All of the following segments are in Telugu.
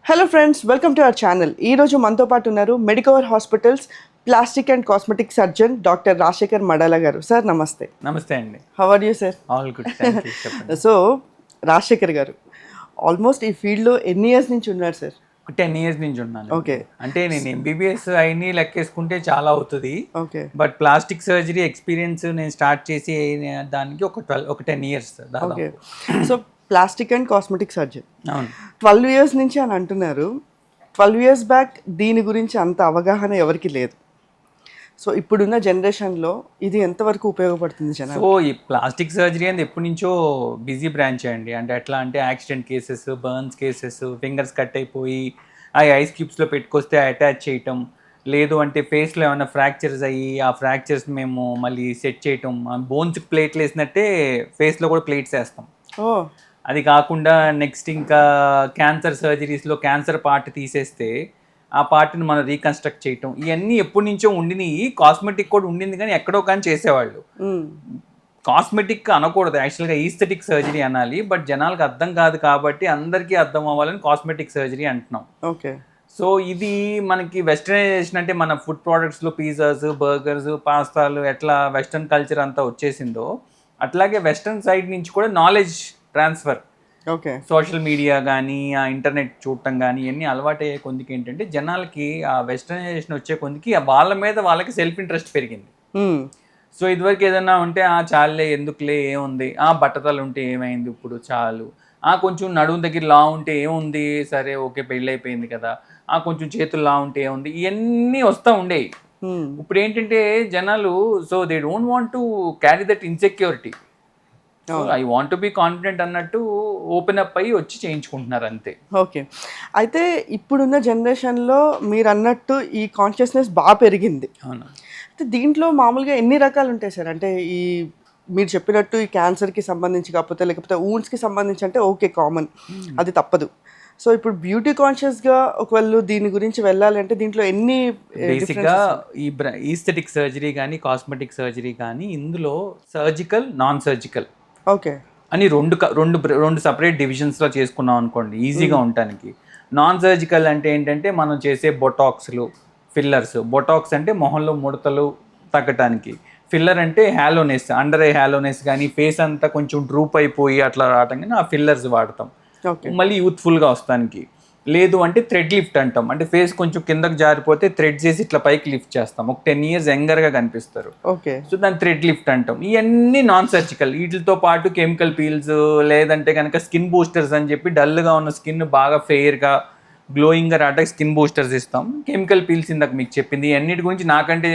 Hello friends, welcome to our channel. ఈరోజు మనతో పాటు ఉన్నారు Medicover hospitals plastic and cosmetic surgeon doctor Rajasekhar Madala garu. Sir నమస్తే. నమస్తే అండి. How are you sir? All good, thank you. చెప్పండి. సో రాజశేఖర్ గారు ఆల్మోస్ట్ ఈ ఫీల్డ్లో ఎన్ని ఇయర్స్ నుంచి ఉన్నారు సార్? 10 years నుంచి ఉన్నాను. ఓకే. అంటే నేను ఎంబీబీఎస్ అయినా లెక్కేసుకుంటే చాలా అవుతుంది. Okay. But plastic surgery experience నేను స్టార్ట్ చేసి దానికి ఒక 10 years దాదాపు. Okay. So plastic and cosmetic surgeon అవును. 12 years నుంచి అని అంటున్నారు. 12 years బ్యాక్ దీని గురించి అంత అవగాహన ఎవరికి లేదు. సో ఇప్పుడున్న జనరేషన్లో ఇది ఎంతవరకు ఉపయోగపడుతుంది జనాలు? సో ఈ ప్లాస్టిక్ సర్జరీ అనేది ఎప్పటి నుంచో బిజీ బ్రాంచ్ అండి. అంటే ఎట్లా అంటే accident cases, burns cases, fingers cut అయిపోయి ఆ ఐస్ క్యూబ్స్లో పెట్టుకొస్తే అటాచ్ చేయటం, లేదు అంటే ఫేస్లో ఏమైనా ఫ్రాక్చర్స్ అయ్యి ఆ ఫ్రాక్చర్స్ మేము మళ్ళీ సెట్ చేయటం, బోన్స్ ప్లేట్లు వేసినట్టే ఫేస్లో కూడా ప్లేట్స్ వేస్తాం. ఓ, అది కాకుండా నెక్స్ట్ ఇంకా క్యాన్సర్ సర్జరీస్లో క్యాన్సర్ పార్ట్ తీసేస్తే ఆ పార్ట్ని మనం రీకన్స్ట్రక్ట్ చేయటం, ఇవన్నీ ఎప్పటి నుంచో ఉండినాయి. కాస్మెటిక్ కూడా ఉండింది కానీ ఎక్కడో కానీ చేసేవాళ్ళు. కాస్మెటిక్ అనకూడదు, యాక్చువల్గా ఈస్థెటిక్ సర్జరీ అనాలి. బట్ జనాలకు అర్థం కాదు కాబట్టి అందరికీ అర్థం అవ్వాలని కాస్మెటిక్ సర్జరీ అంటున్నాం. ఓకే. సో ఇది మనకి వెస్టర్నైజేషన్, అంటే మన ఫుడ్ ప్రోడక్ట్స్లో పిజ్జాస్, బర్గర్స్, పాస్తాలు ఎట్లా వెస్టర్న్ కల్చర్ అంతా వచ్చేసిందో అట్లాగే వెస్టర్న్ సైడ్ నుంచి కూడా knowledge transfer, okay, social media కానీ ఆ ఇంటర్నెట్ చూడటం కానీ ఇవన్నీ అలవాటు అయ్యే కొందికి ఏంటంటే జనాలకి ఆ వెస్టర్నైజేషన్ వచ్చే కొందికి వాళ్ళ మీద వాళ్ళకి సెల్ఫ్ ఇంట్రెస్ట్ పెరిగింది. సో ఇదివరకు ఏదన్నా ఉంటే చాలే, ఎందుకులే, ఏముంది, బట్టతలు ఉంటే ఏమైంది, ఇప్పుడు చాలు, కొంచెం నడుము దగ్గర లా ఉంటే ఏముంది, సరే ఓకే పెళ్ళి అయిపోయింది కదా, కొంచెం చేతులు లా ఉంటే ఏముంది, ఇవన్నీ వస్తూ ఉండేవి. ఇప్పుడు ఏంటంటే జనాలు so they don't want to carry that insecurity, I want to be confident అన్నట్టు ఓపెన్ అప్ అయ్యి వచ్చి చేయించుకుంటున్నారు అంతే. ఓకే. అయితే ఇప్పుడున్న జనరేషన్లో మీరు అన్నట్టు ఈ కాన్షియస్నెస్ బాగా పెరిగింది. అవును. అయితే దీంట్లో మామూలుగా ఎన్ని రకాలు ఉంటాయి సార్? అంటే ఈ మీరు చెప్పినట్టు ఈ క్యాన్సర్కి సంబంధించి కాకపోతే లేకపోతే ఊన్స్కి సంబంధించి అంటే ఓకే, కామన్, అది తప్పదు. సో ఇప్పుడు బ్యూటీ కాన్షియస్గా ఒకవేళ దీని గురించి వెళ్ళాలంటే దీంట్లో ఎన్ని? బేసిక్గా ఈ ఈస్థెటిక్ సర్జరీ కానీ కాస్మెటిక్ సర్జరీ కానీ ఇందులో సర్జికల్, నాన్ సర్జికల్ ఓకే అని రెండు సపరేట్ డివిజన్స్లో చేసుకున్నాం అనుకోండి ఈజీగా ఉండటానికి. నాన్ సర్జికల్ అంటే ఏంటంటే మనం చేసే బొటాక్స్లు, ఫిల్లర్స్. బొటాక్స్ అంటే మొహంలో ముడతలు తగ్గటానికి, ఫిల్లర్ అంటే హ్యాలోనెస్, అండర్ ఐ హ్యాలోనెస్ కానీ ఫేస్ అంతా కొంచెం డ్రూప్ అయిపోయి అట్లా రావటం కానీ ఆ ఫిల్లర్స్ వాడతాం. మళ్ళీ యూత్ఫుల్గా వస్తానికి. లేదు అంటే థ్రెడ్ లిఫ్ట్ అంటాం, అంటే ఫేస్ కొంచెం కిందకు జారిపోతే థ్రెడ్ చేసి ఇట్లా పైకి లిఫ్ట్ చేస్తాం, ఒక 10 years యంగర్గా కనిపిస్తారు. ఓకే. సో దాన్ని థ్రెడ్ లిఫ్ట్ అంటాం. ఇవన్నీ నాన్ సర్జికల్. వీటితో పాటు కెమికల్ పీల్స్, లేదంటే కనుక స్కిన్ బూస్టర్స్ అని చెప్పి డల్గా ఉన్న స్కిన్ బాగా ఫెయిర్గా గ్లోయింగ్గా రావడానికి స్కిన్ బూస్టర్స్ ఇస్తాం. కెమికల్ పీల్స్ ఇందాక మీకు చెప్పింది. అన్నిటి గురించి నాకంటే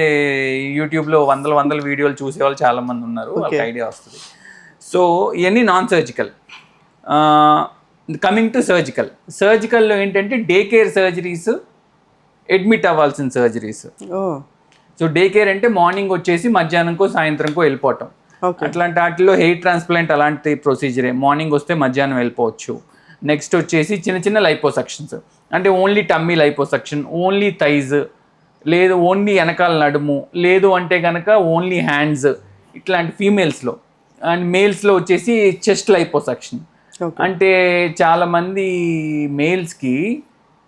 యూట్యూబ్లో వందల వీడియోలు చూసేవాళ్ళు చాలామంది ఉన్నారు, వాళ్ళకి ఐడియా వస్తుంది. సో ఇవన్నీ non surgical. Coming to surgical. సర్జికల్లో ఏంటంటే డే కేర్ సర్జరీస్, అడ్మిట్ అవ్వాల్సిన సర్జరీస్. సో డే కేర్ అంటే మార్నింగ్ వచ్చేసి మధ్యాహ్నంకో సాయంత్రంకో వెళ్ళిపోవటం. అట్లాంటి వాటిలో హెయిర్ ట్రాన్స్ప్లాంట్ అలాంటి ప్రొసీజరే, మార్నింగ్ వస్తే మధ్యాహ్నం వెళ్ళిపోవచ్చు. నెక్స్ట్ వచ్చేసి చిన్న లైపోసక్షన్స్, అంటే only tummy liposuction, only thighs, లేదు ఓన్లీ వెనకాల నడుము, లేదు అంటే కనుక ఓన్లీ హ్యాండ్స్, ఇట్లాంటి ఫీమేల్స్లో. అండ్ మేల్స్లో వచ్చేసి చెస్ట్ లైపోసక్షన్. అంటే చాలామంది మేల్స్కి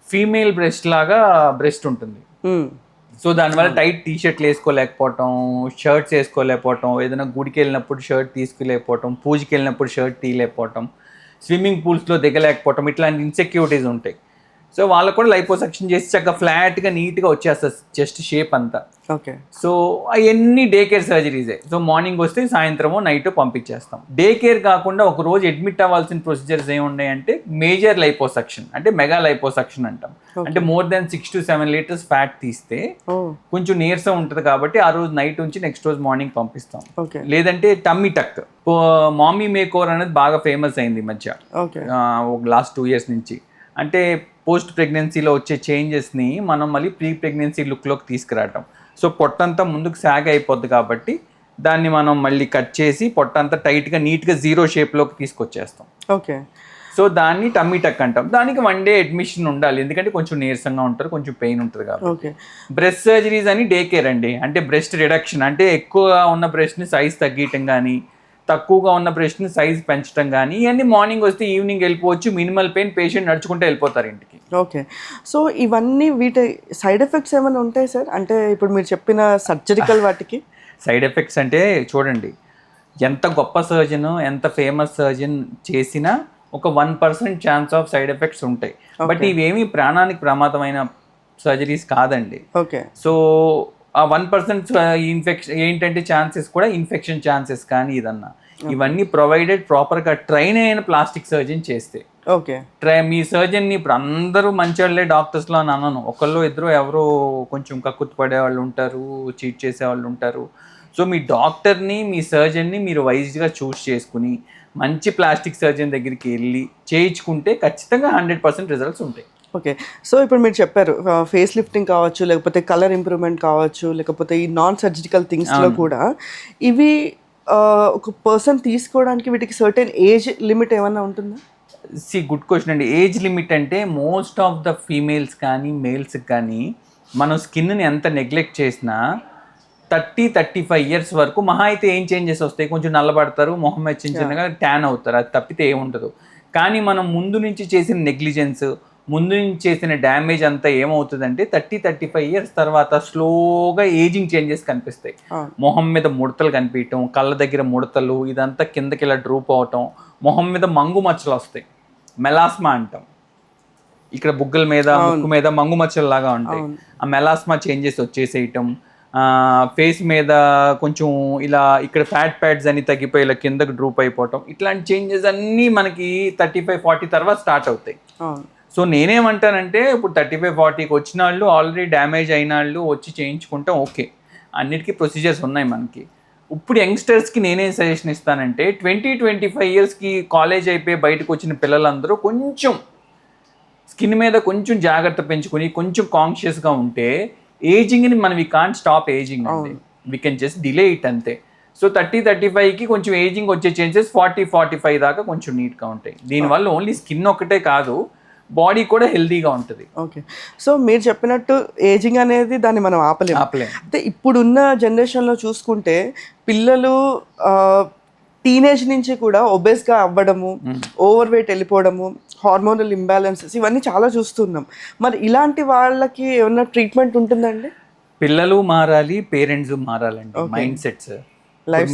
ఫీమేల్ బ్రెస్ట్ లాగా బ్రెస్ట్ ఉంటుంది. సో దానివల్ల టైట్ టీషర్ట్లు వేసుకోలేకపోవటం, షర్ట్స్ వేసుకోలేకపోవటం, ఏదైనా గుడికి వెళ్ళినప్పుడు షర్ట్ తీసుకులేకపోవటం, పూజకి వెళ్ళినప్పుడు షర్ట్ తీయలేకపోవటం, స్విమ్మింగ్ పూల్స్లో దిగలేకపోవటం, ఇట్లాంటి ఇన్సెక్యూరిటీస్ ఉంటాయి. సో వాళ్ళకు కూడా లైపోసక్షన్ చేసి చక్కగా ఫ్లాట్గా నీట్గా వచ్చేస్తుంది చెస్ట్ షేప్ అంతా. ఓకే. సో అవన్నీ డే కేర్ సర్జరీసే. సో మార్నింగ్ వస్తే సాయంత్రమో నైట్ పంపించేస్తాం. డే కేర్ కాకుండా ఒక రోజు అడ్మిట్ అవ్వాల్సిన ప్రొసీజర్స్ ఏమున్నాయంటే మేజర్ లైపోసక్షన్, అంటే మెగా లైపోసక్షన్ అంటాం. అంటే more than 6 to 7 liters fat తీస్తే కొంచెం నీరసం ఉంటుంది కాబట్టి ఆ రోజు నైట్ నుంచి నెక్స్ట్ రోజు మార్నింగ్ పంపిస్తాం. లేదంటే టమ్మీ టక్, మామీ మేక్ ఓవర్ అనేది బాగా ఫేమస్ అయింది ఈ మధ్య, లాస్ట్ 2 years నుంచి. అంటే పోస్ట్ ప్రెగ్నెన్సీలో వచ్చే చేంజెస్ని మనం మళ్ళీ ప్రీ ప్రెగ్నెన్సీ లుక్లోకి తీసుకురావటం. సో పొట్టంతా ముందుకు సాగ్ అయిపోద్ది కాబట్టి దాన్ని మనం మళ్ళీ కట్ చేసి పొట్టంతా టైట్గా నీట్గా జీరో షేప్లోకి తీసుకొచ్చేస్తాం. ఓకే. సో దాన్ని టమ్మీ టక్ అంటాం. దానికి 1 day అడ్మిషన్ ఉండాలి, ఎందుకంటే కొంచెం నీరసంగా ఉంటారు, కొంచెం పెయిన్ ఉంటుంది కాబట్టి. బ్రెస్ట్ సర్జరీస్ అని డే కేర్ అండి, అంటే బ్రెస్ట్ రిడక్షన్, అంటే ఎక్కువగా ఉన్న బ్రెస్ట్ని సైజ్ తగ్గించడం కానీ, తక్కువగా ఉన్న బ్రెస్ట్ని సైజ్ పెంచడం కానీ ఇవన్నీ మార్నింగ్ వస్తే ఈవినింగ్ వెళ్ళిపోవచ్చు. మినిమల్ పెయిన్, పేషెంట్ నడుచుకుంటే వెళ్ళిపోతారు ఇంటికి. ఓకే. సో ఇవన్నీ వీటి సైడ్ ఎఫెక్ట్స్ ఏమైనా ఉంటాయి సార్? అంటే ఇప్పుడు మీరు చెప్పిన సర్జరికల్ వాటికి సైడ్ ఎఫెక్ట్స్ అంటే చూడండి, ఎంత గొప్ప సర్జన్, ఎంత ఫేమస్ సర్జన్ చేసినా ఒక 1% ఛాన్స్ ఆఫ్ సైడ్ ఎఫెక్ట్స్ ఉంటాయి. బట్ ఇవేమీ ప్రాణానికి ప్రమాదమైన సర్జరీస్ కాదండి. ఓకే. సో ఆ 1% ఇన్ఫెక్షన్ ఏంటంటే ఛాన్సెస్ కూడా ఇన్ఫెక్షన్ ఛాన్సెస్ కానీ ఇదన్నా ఇవన్నీ ప్రొవైడెడ్ ప్రాపర్గా ట్రైన్ అయిన ప్లాస్టిక్ సర్జన్ చేస్తే. ఓకే. మీ సర్జన్ని ఇప్పుడు అందరూ మంచివాళ్ళే డాక్టర్స్లో అని అనను. ఒకళ్ళు ఇద్దరు ఎవరో కొంచెం కక్కుర్తి పడే వాళ్ళు ఉంటారు, చీట్ చేసే వాళ్ళు ఉంటారు. సో మీ డాక్టర్ని, మీ సర్జన్ని మీరు వైజ్గా చూస్ చేసుకుని మంచి ప్లాస్టిక్ సర్జన్ దగ్గరికి వెళ్ళి చేయించుకుంటే ఖచ్చితంగా 100% రిజల్ట్స్ ఉంటాయి. ఓకే. సో ఇప్పుడు మీరు చెప్పారు ఫేస్ లిఫ్టింగ్ కావచ్చు, లేకపోతే కలర్ ఇంప్రూవ్మెంట్ కావచ్చు, లేకపోతే ఈ నాన్ సర్జికల్ థింగ్స్లో కూడా ఇవి ఒక పర్సన్ తీసుకోవడానికి వీటికి సర్టెన్ ఏజ్ లిమిట్ ఏమన్నా ఉంటుందా? గుడ్ క్వశ్చన్ అండి. ఏజ్ లిమిట్ అంటే మోస్ట్ ఆఫ్ ద ఫీమేల్స్ కానీ మేల్స్కి కానీ మనం స్కిన్ని ఎంత నెగ్లెక్ట్ చేసినా 30-35 ఇయర్స్ వరకు మహా అయితే ఏం చేంజెస్ వస్తాయి, కొంచెం నల్లబడతారు, మొహం చిన్నగా ట్యాన్ అవుతారు, అది తప్పితే ఏముండదు. కానీ మనం ముందు నుంచి చేసిన నెగ్లిజెన్స్, ముందు నుంచి చేసిన డ్యామేజ్ అంతా ఏమవుతుందంటే 30-35 ఇయర్స్ తర్వాత స్లోగా ఏజింగ్ చేంజెస్ కనిపిస్తాయి. మొహం మీద ముడతలు కనిపించటం, కళ్ళ దగ్గర ముడతలు, ఇదంతా కిందకి ఇలా డ్రూప్ అవటం, మొహం మీద మంగు మచ్చలు వస్తాయి, మెలాస్మా అంటాం. ఇక్కడ బుగ్గల మీద, ముక్కు మీద మంగు మచ్చలు లాగా ఉంటాయి. ఆ మెలాస్మా చేంజెస్ వచ్చేసేయటం, ఫేస్ మీద కొంచెం ఇలా ఇక్కడ ఫ్యాట్ ప్యాడ్స్ అన్ని తగ్గిపోయి ఇలా కిందకి డ్రూప్ అయిపోవటం, ఇట్లాంటి చేంజెస్ అన్నీ మనకి 35-40 తర్వాత స్టార్ట్ అవుతాయి. సో నేనేమంటానంటే ఇప్పుడు 35-40కి వచ్చిన వాళ్ళు, ఆల్రెడీ డ్యామేజ్ అయిన వాళ్ళు వచ్చి చేయించుకుంటాం, ఓకే, అన్నిటికీ ప్రొసీజర్స్ ఉన్నాయి మనకి. ఇప్పుడు యంగ్స్టర్స్కి నేనేం సజెషన్ ఇస్తానంటే 20-25 ఇయర్స్కి కాలేజ్ అయిపోయి బయటకు వచ్చిన పిల్లలందరూ కొంచెం స్కిన్ మీద కొంచెం జాగ్రత్త పెంచుకొని కొంచెం కాన్షియస్గా ఉంటే ఏజింగ్ని మనం వీ కాంట్ స్టాప్ ఏజింగ్ అండి, we can just delay it అంతే. సో 30-35కి కొంచెం ఏజింగ్ వచ్చే ఛాన్సెస్ 40-45 దాకా కొంచెం నీట్గా ఉంటాయి. దీనివల్ల ఓన్లీ స్కిన్ ఒకటే కాదు, బాడీ కూడా హెల్తీగా ఉంటుంది. ఓకే. సో మీరు చెప్పినట్టు ఏజింగ్ అనేది దాన్ని మనం ఆపలేము. అంటే ఇప్పుడున్న జనరేషన్లో చూసుకుంటే పిల్లలు టీనేజ్ నుంచి కూడా ఒబేస్గా అవ్వడము, ఓవర్ వెయిట్ వెళ్ళిపోవడము, హార్మోనల్ ఇంబ్యాలెన్సెస్, ఇవన్నీ చాలా చూస్తున్నాం. మరి ఇలాంటి వాళ్ళకి ఏమన్నా ట్రీట్మెంట్ ఉంటుందండి? పిల్లలు మారాలి, పేరెంట్స్ మారాలండి, మైండ్ సెట్స్.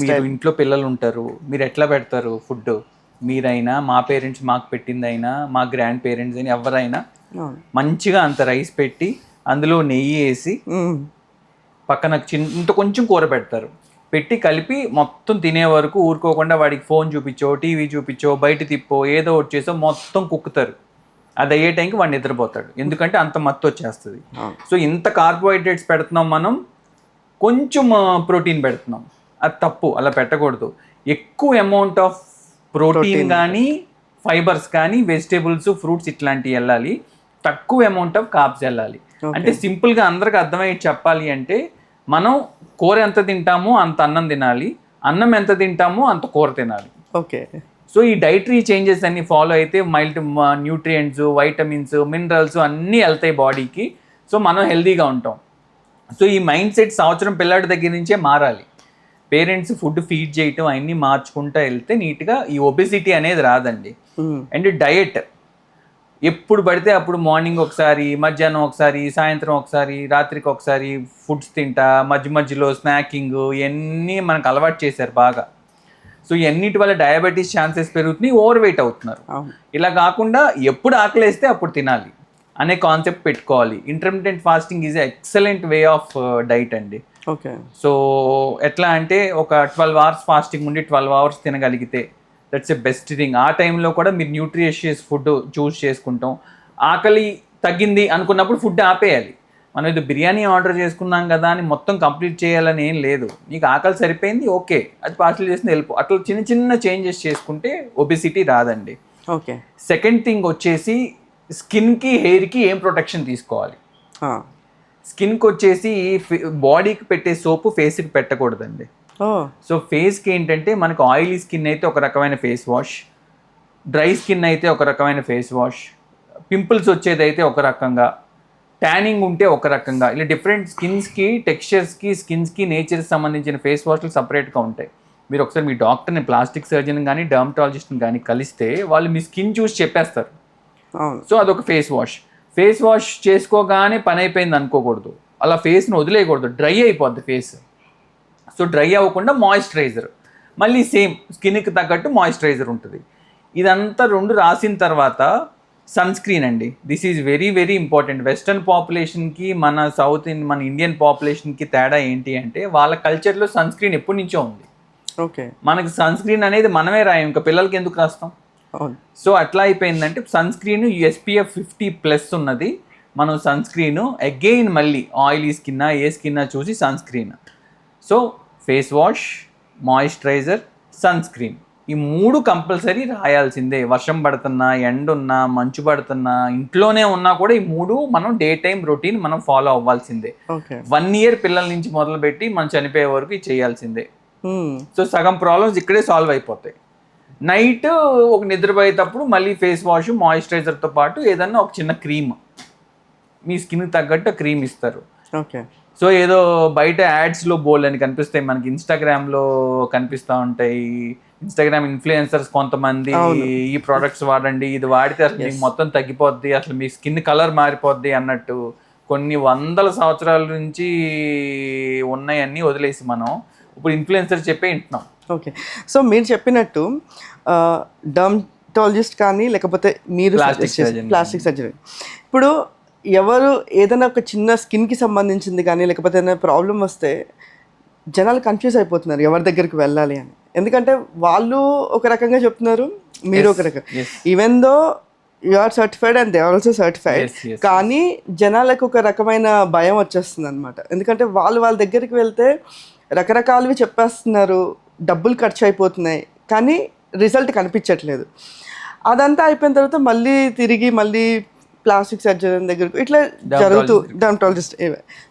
మీరు ఇంట్లో పిల్లలు ఉంటారు, మీరు ఎట్లా పెడతారు ఫుడ్? మీరైనా, మా పేరెంట్స్ మాకు పెట్టిందైనా, మా గ్రాండ్ పేరెంట్స్ అయినా ఎవరైనా మంచిగా అంత రైస్ పెట్టి అందులో నెయ్యి వేసి పక్కన ఇంత కొంచెం కూర పెడతారు, పెట్టి కలిపి మొత్తం తినే వరకు ఊరుకోకుండా వాడికి ఫోన్ చూపించో, టీవీ చూపించో, బయట తిప్పో, ఏదో ఒకటి చేసో మొత్తం కుక్కుతారు. అది అయ్యే టైంకి వాడు నిద్రపోతాడు, ఎందుకంటే అంత మత్తు వచ్చేస్తుంది. సో ఇంత కార్బోహైడ్రేట్స్ పెడుతున్నాం మనం, కొంచెం ప్రోటీన్ పెడుతున్నాం, అది తప్పు, అలా పెట్టకూడదు. ఎక్కువ అమౌంట్ ఆఫ్ ప్రోటీన్ కానీ, ఫైబర్స్ కానీ, వెజిటేబుల్స్, ఫ్రూట్స్ ఇట్లాంటివి వెళ్ళాలి, తక్కువ అమౌంట్ ఆఫ్ కార్బ్స్ వెళ్ళాలి. అంటే సింపుల్గా అందరికి అర్థమయ్యేది చెప్పాలి అంటే మనం కూర ఎంత తింటామో అంత అన్నం తినాలి, అన్నం ఎంత తింటామో అంత కూర తినాలి. ఓకే. సో ఈ డైటరీ చేంజెస్ అన్ని ఫాలో అయితే మైల్డ్ న్యూట్రియంట్స్, వైటమిన్స్, మినరల్స్ అన్నీ వెళ్తాయి బాడీకి. సో మనం హెల్తీగా ఉంటాం. సో ఈ మైండ్ సెట్ సంవత్సరం పిల్లాడి దగ్గర నుంచే మారాలి. పేరెంట్స్ ఫుడ్ ఫీడ్ చేయటం అవన్నీ మార్చుకుంటూ వెళ్తే నీట్గా ఈ ఒబెసిటీ అనేది రాదండి. అండ్ డయట్ ఎప్పుడు పడితే అప్పుడు మార్నింగ్ ఒకసారి, మధ్యాహ్నం ఒకసారి, సాయంత్రం ఒకసారి, రాత్రికి ఒకసారి ఫుడ్స్ తింటా, మధ్యలో స్నాకింగ్, ఇవన్నీ మనకు అలవాటు చేశారు బాగా. సో ఇవన్నిటి వల్ల డయాబెటీస్ ఛాన్సెస్ పెరుగుతున్నాయి, ఓవర్ వెయిట్ అవుతున్నారు. ఇలా కాకుండా ఎప్పుడు ఆకలేస్తే అప్పుడు తినాలి అనే కాన్సెప్ట్ పెట్టుకోవాలి. Intermittent fasting is excellent way of diet అండి. ఓకే. సో ఎట్లా అంటే ఒక 12 అవర్స్ ఫాస్టింగ్ ఉండి 12 అవర్స్ తినగలిగితే దట్స్ ఎ బెస్ట్ థింగ్. ఆ టైంలో కూడా మీరు న్యూట్రిషియస్ ఫుడ్ చూస్ చేసుకుంటాం. ఆకలి తగ్గింది అనుకున్నప్పుడు ఫుడ్ ఆపేయాలి. మనం ఇది బిర్యానీ ఆర్డర్ చేసుకున్నాం కదా అని మొత్తం కంప్లీట్ చేయాలని ఏం లేదు. నీకు ఆకలి సరిపోయింది, ఓకే, అది పార్సల్ చేసి వెళ్ళిపో. అట్లా చిన్న చిన్న చేంజెస్ చేసుకుంటే ఒబెసిటీ రాదండి. ఓకే. సెకండ్ థింగ్ వచ్చేసి స్కిన్కి, హెయిర్కి ఏం ప్రొటెక్షన్ తీసుకోవాలి. స్కిన్కి వచ్చేసి బాడీకి పెట్టే సోపు ఫేస్కి పెట్టకూడదండి. సో ఫేస్కి ఏంటంటే మనకు ఆయిలీ స్కిన్ అయితే ఒక రకమైన ఫేస్ వాష్, డ్రై స్కిన్ అయితే ఒక రకమైన ఫేస్ వాష్, పింపుల్స్ వచ్చేదైతే ఒక రకంగా, ట్యానింగ్ ఉంటే ఒక రకంగా, ఇలా డిఫరెంట్ స్కిన్స్కి, టెక్స్చర్స్కి, స్కిన్స్కి, నేచర్కి సంబంధించిన ఫేస్ వాష్లు సపరేట్గా ఉంటాయి. మీరు ఒకసారి మీ డాక్టర్ని, ప్లాస్టిక్ సర్జన్ కానీ డర్మటాలజిస్ట్ని కానీ కలిస్తే వాళ్ళు మీ స్కిన్ చూసి చెప్పేస్తారు. అవును. సో అదొక ఫేస్ వాష్ చేసుకోగానే పని అయిపోయింది అనుకోకూడదు, అలా ఫేస్ని వదిలేయకూడదు, డ్రై అయిపోద్ది ఫేస్. సో డ్రై అవ్వకుండా మాయిశ్చరైజర్, మళ్ళీ సేమ్ స్కిన్కి తగ్గట్టు మాయిశ్చరైజర్ ఉంటుంది. ఇదంతా 2 రాసిన తర్వాత సన్ స్క్రీన్ అండి. This is very very important. Western పాపులేషన్కి మన మన ఇండియన్ పాపులేషన్కి తేడా ఏంటి అంటే వాళ్ళ కల్చర్లో సన్ స్క్రీన్ ఎప్పటి నుంచో ఉంది. ఓకే. మనకి సన్ స్క్రీన్ అనేది మనమే రాయం, ఇంకా పిల్లలకి ఎందుకు రాస్తాం? సో అట్లా అయిపోయిందంటే సన్ స్క్రీన్ SPF 50+ ఉన్నది. మనం సన్ స్క్రీన్ అగైన్ మళ్ళీ ఆయిలీ స్కిన్నా ఏ స్కిన్నా చూసి sunscreen. So face wash, moisturiser, sunscreen, ఈ 3 కంపల్సరీ రాయాల్సిందే. వర్షం పడుతున్నా, ఎండ ఉన్నా, మంచు పడుతున్నా, ఇంట్లోనే ఉన్నా కూడా ఈ 3 మనం డే టైం రొటీన్ మనం ఫాలో అవ్వాల్సిందే. 1 year పిల్లల నుంచి మొదలుపెట్టి మనం చనిపోయే వరకు ఇది చేయాల్సిందే. సో సగం ప్రాబ్లమ్స్ ఇక్కడే సాల్వ్ అయిపోతాయి. నైట్ ఒక నిద్రపోయేటప్పుడు మళ్ళీ ఫేస్ వాష్, మాయిశ్చరైజర్తో పాటు ఏదన్నా ఒక చిన్న క్రీమ్, మీ స్కిన్కి తగ్గట్టు క్రీమ్ ఇస్తారు. ఓకే. సో ఏదో బయట యాడ్స్లో బోల్డ్ అని కనిపిస్తాయి మనకి, ఇన్స్టాగ్రామ్లో కనిపిస్తూ ఉంటాయి. ఇన్స్టాగ్రామ్ ఇన్ఫ్లుయెన్సర్స్ కొంతమంది ఈ ప్రోడక్ట్స్ వాడండి, ఇది వాడితే అసలు మీకు మొత్తం తగ్గిపోద్ది, అసలు మీ స్కిన్ కలర్ మారిపోద్ది అన్నట్టు కొన్ని వందల సంవత్సరాల నుంచి ఉన్నాయన్నీ వదిలేసి మనం ఇప్పుడు ఇన్ఫ్లుయెన్సర్ చెప్పే వింటున్నాం. ఓకే. సో మీరు చెప్పినట్టు డర్మటాలజిస్ట్ కానీ లేకపోతే మీరు ప్లాస్టిక్ సర్జరీ, ఇప్పుడు ఎవరు ఏదైనా ఒక చిన్న స్కిన్కి సంబంధించింది కానీ లేకపోతే ఏదైనా ప్రాబ్లం వస్తే జనాలు కన్ఫ్యూజ్ అయిపోతున్నారు ఎవరి దగ్గరికి వెళ్ళాలి అని. ఎందుకంటే వాళ్ళు ఒక రకంగా చెప్తున్నారు, మీరు ఒక రకంగా, even though you are certified and they are also certified, కానీ జనాలకు ఒక రకమైన భయం వచ్చేస్తుంది అనమాట. ఎందుకంటే వాళ్ళ దగ్గరికి వెళ్తే రకరకాలవి చెప్పేస్తున్నారు, డబ్బులు ఖర్చు అయిపోతున్నాయి, కానీ రిజల్ట్ కనిపించట్లేదు. అదంతా అయిపోయిన తర్వాత మళ్ళీ తిరిగి ప్లాస్టిక్ సర్జరీ దగ్గరకు ఇట్లా జరుగుతూ, డర్మటాలజిస్ట్.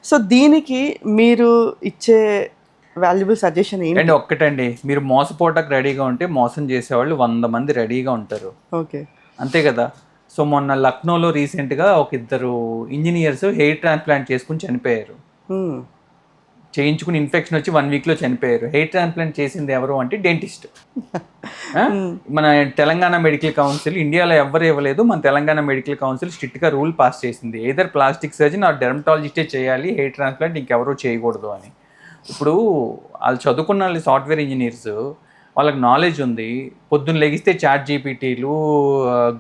సో దీనికి మీరు ఇచ్చే వాల్యుబుల్ సజెషన్ ఏంటి? ఒక్కటండి, మీరు మోసపోవటానికి రెడీగా ఉంటే మోసం చేసేవాళ్ళు 100 మంది రెడీగా ఉంటారు. ఓకే, అంతే కదా. సో మొన్న లక్నోలో రీసెంట్గా ఒక 2 ఇంజనీర్స్ హెయిర్ ట్రాన్స్ప్లాంట్ చేసుకుని చనిపోయారు. చేయించుకుని ఇన్ఫెక్షన్ వచ్చి 1 weekలో చనిపోయారు. హెయిర్ ట్రాన్స్ప్లాంట్ చేసింది ఎవరు అంటే డెంటిస్ట్. మన తెలంగాణ మెడికల్ కౌన్సిల్, ఇండియాలో ఎవరు ఇవ్వలేదు, మన తెలంగాణ మెడికల్ కౌన్సిల్ స్ట్రిక్ట్గా రూల్ పాస్ చేసింది, ఏదర్ ప్లాస్టిక్ సర్జన్ ఆ డెర్మటాలజిస్టే చేయాలి హెయిర్ ట్రాన్స్ప్లాంట్, ఇంకెవరూ చేయకూడదు అని. ఇప్పుడు వాళ్ళు చదువుకున్న వాళ్ళు సాఫ్ట్వేర్ ఇంజనీర్స్, వాళ్ళకి నాలెడ్జ్ ఉంది, పొద్దున్న లెగిస్తే ChatGPTలు,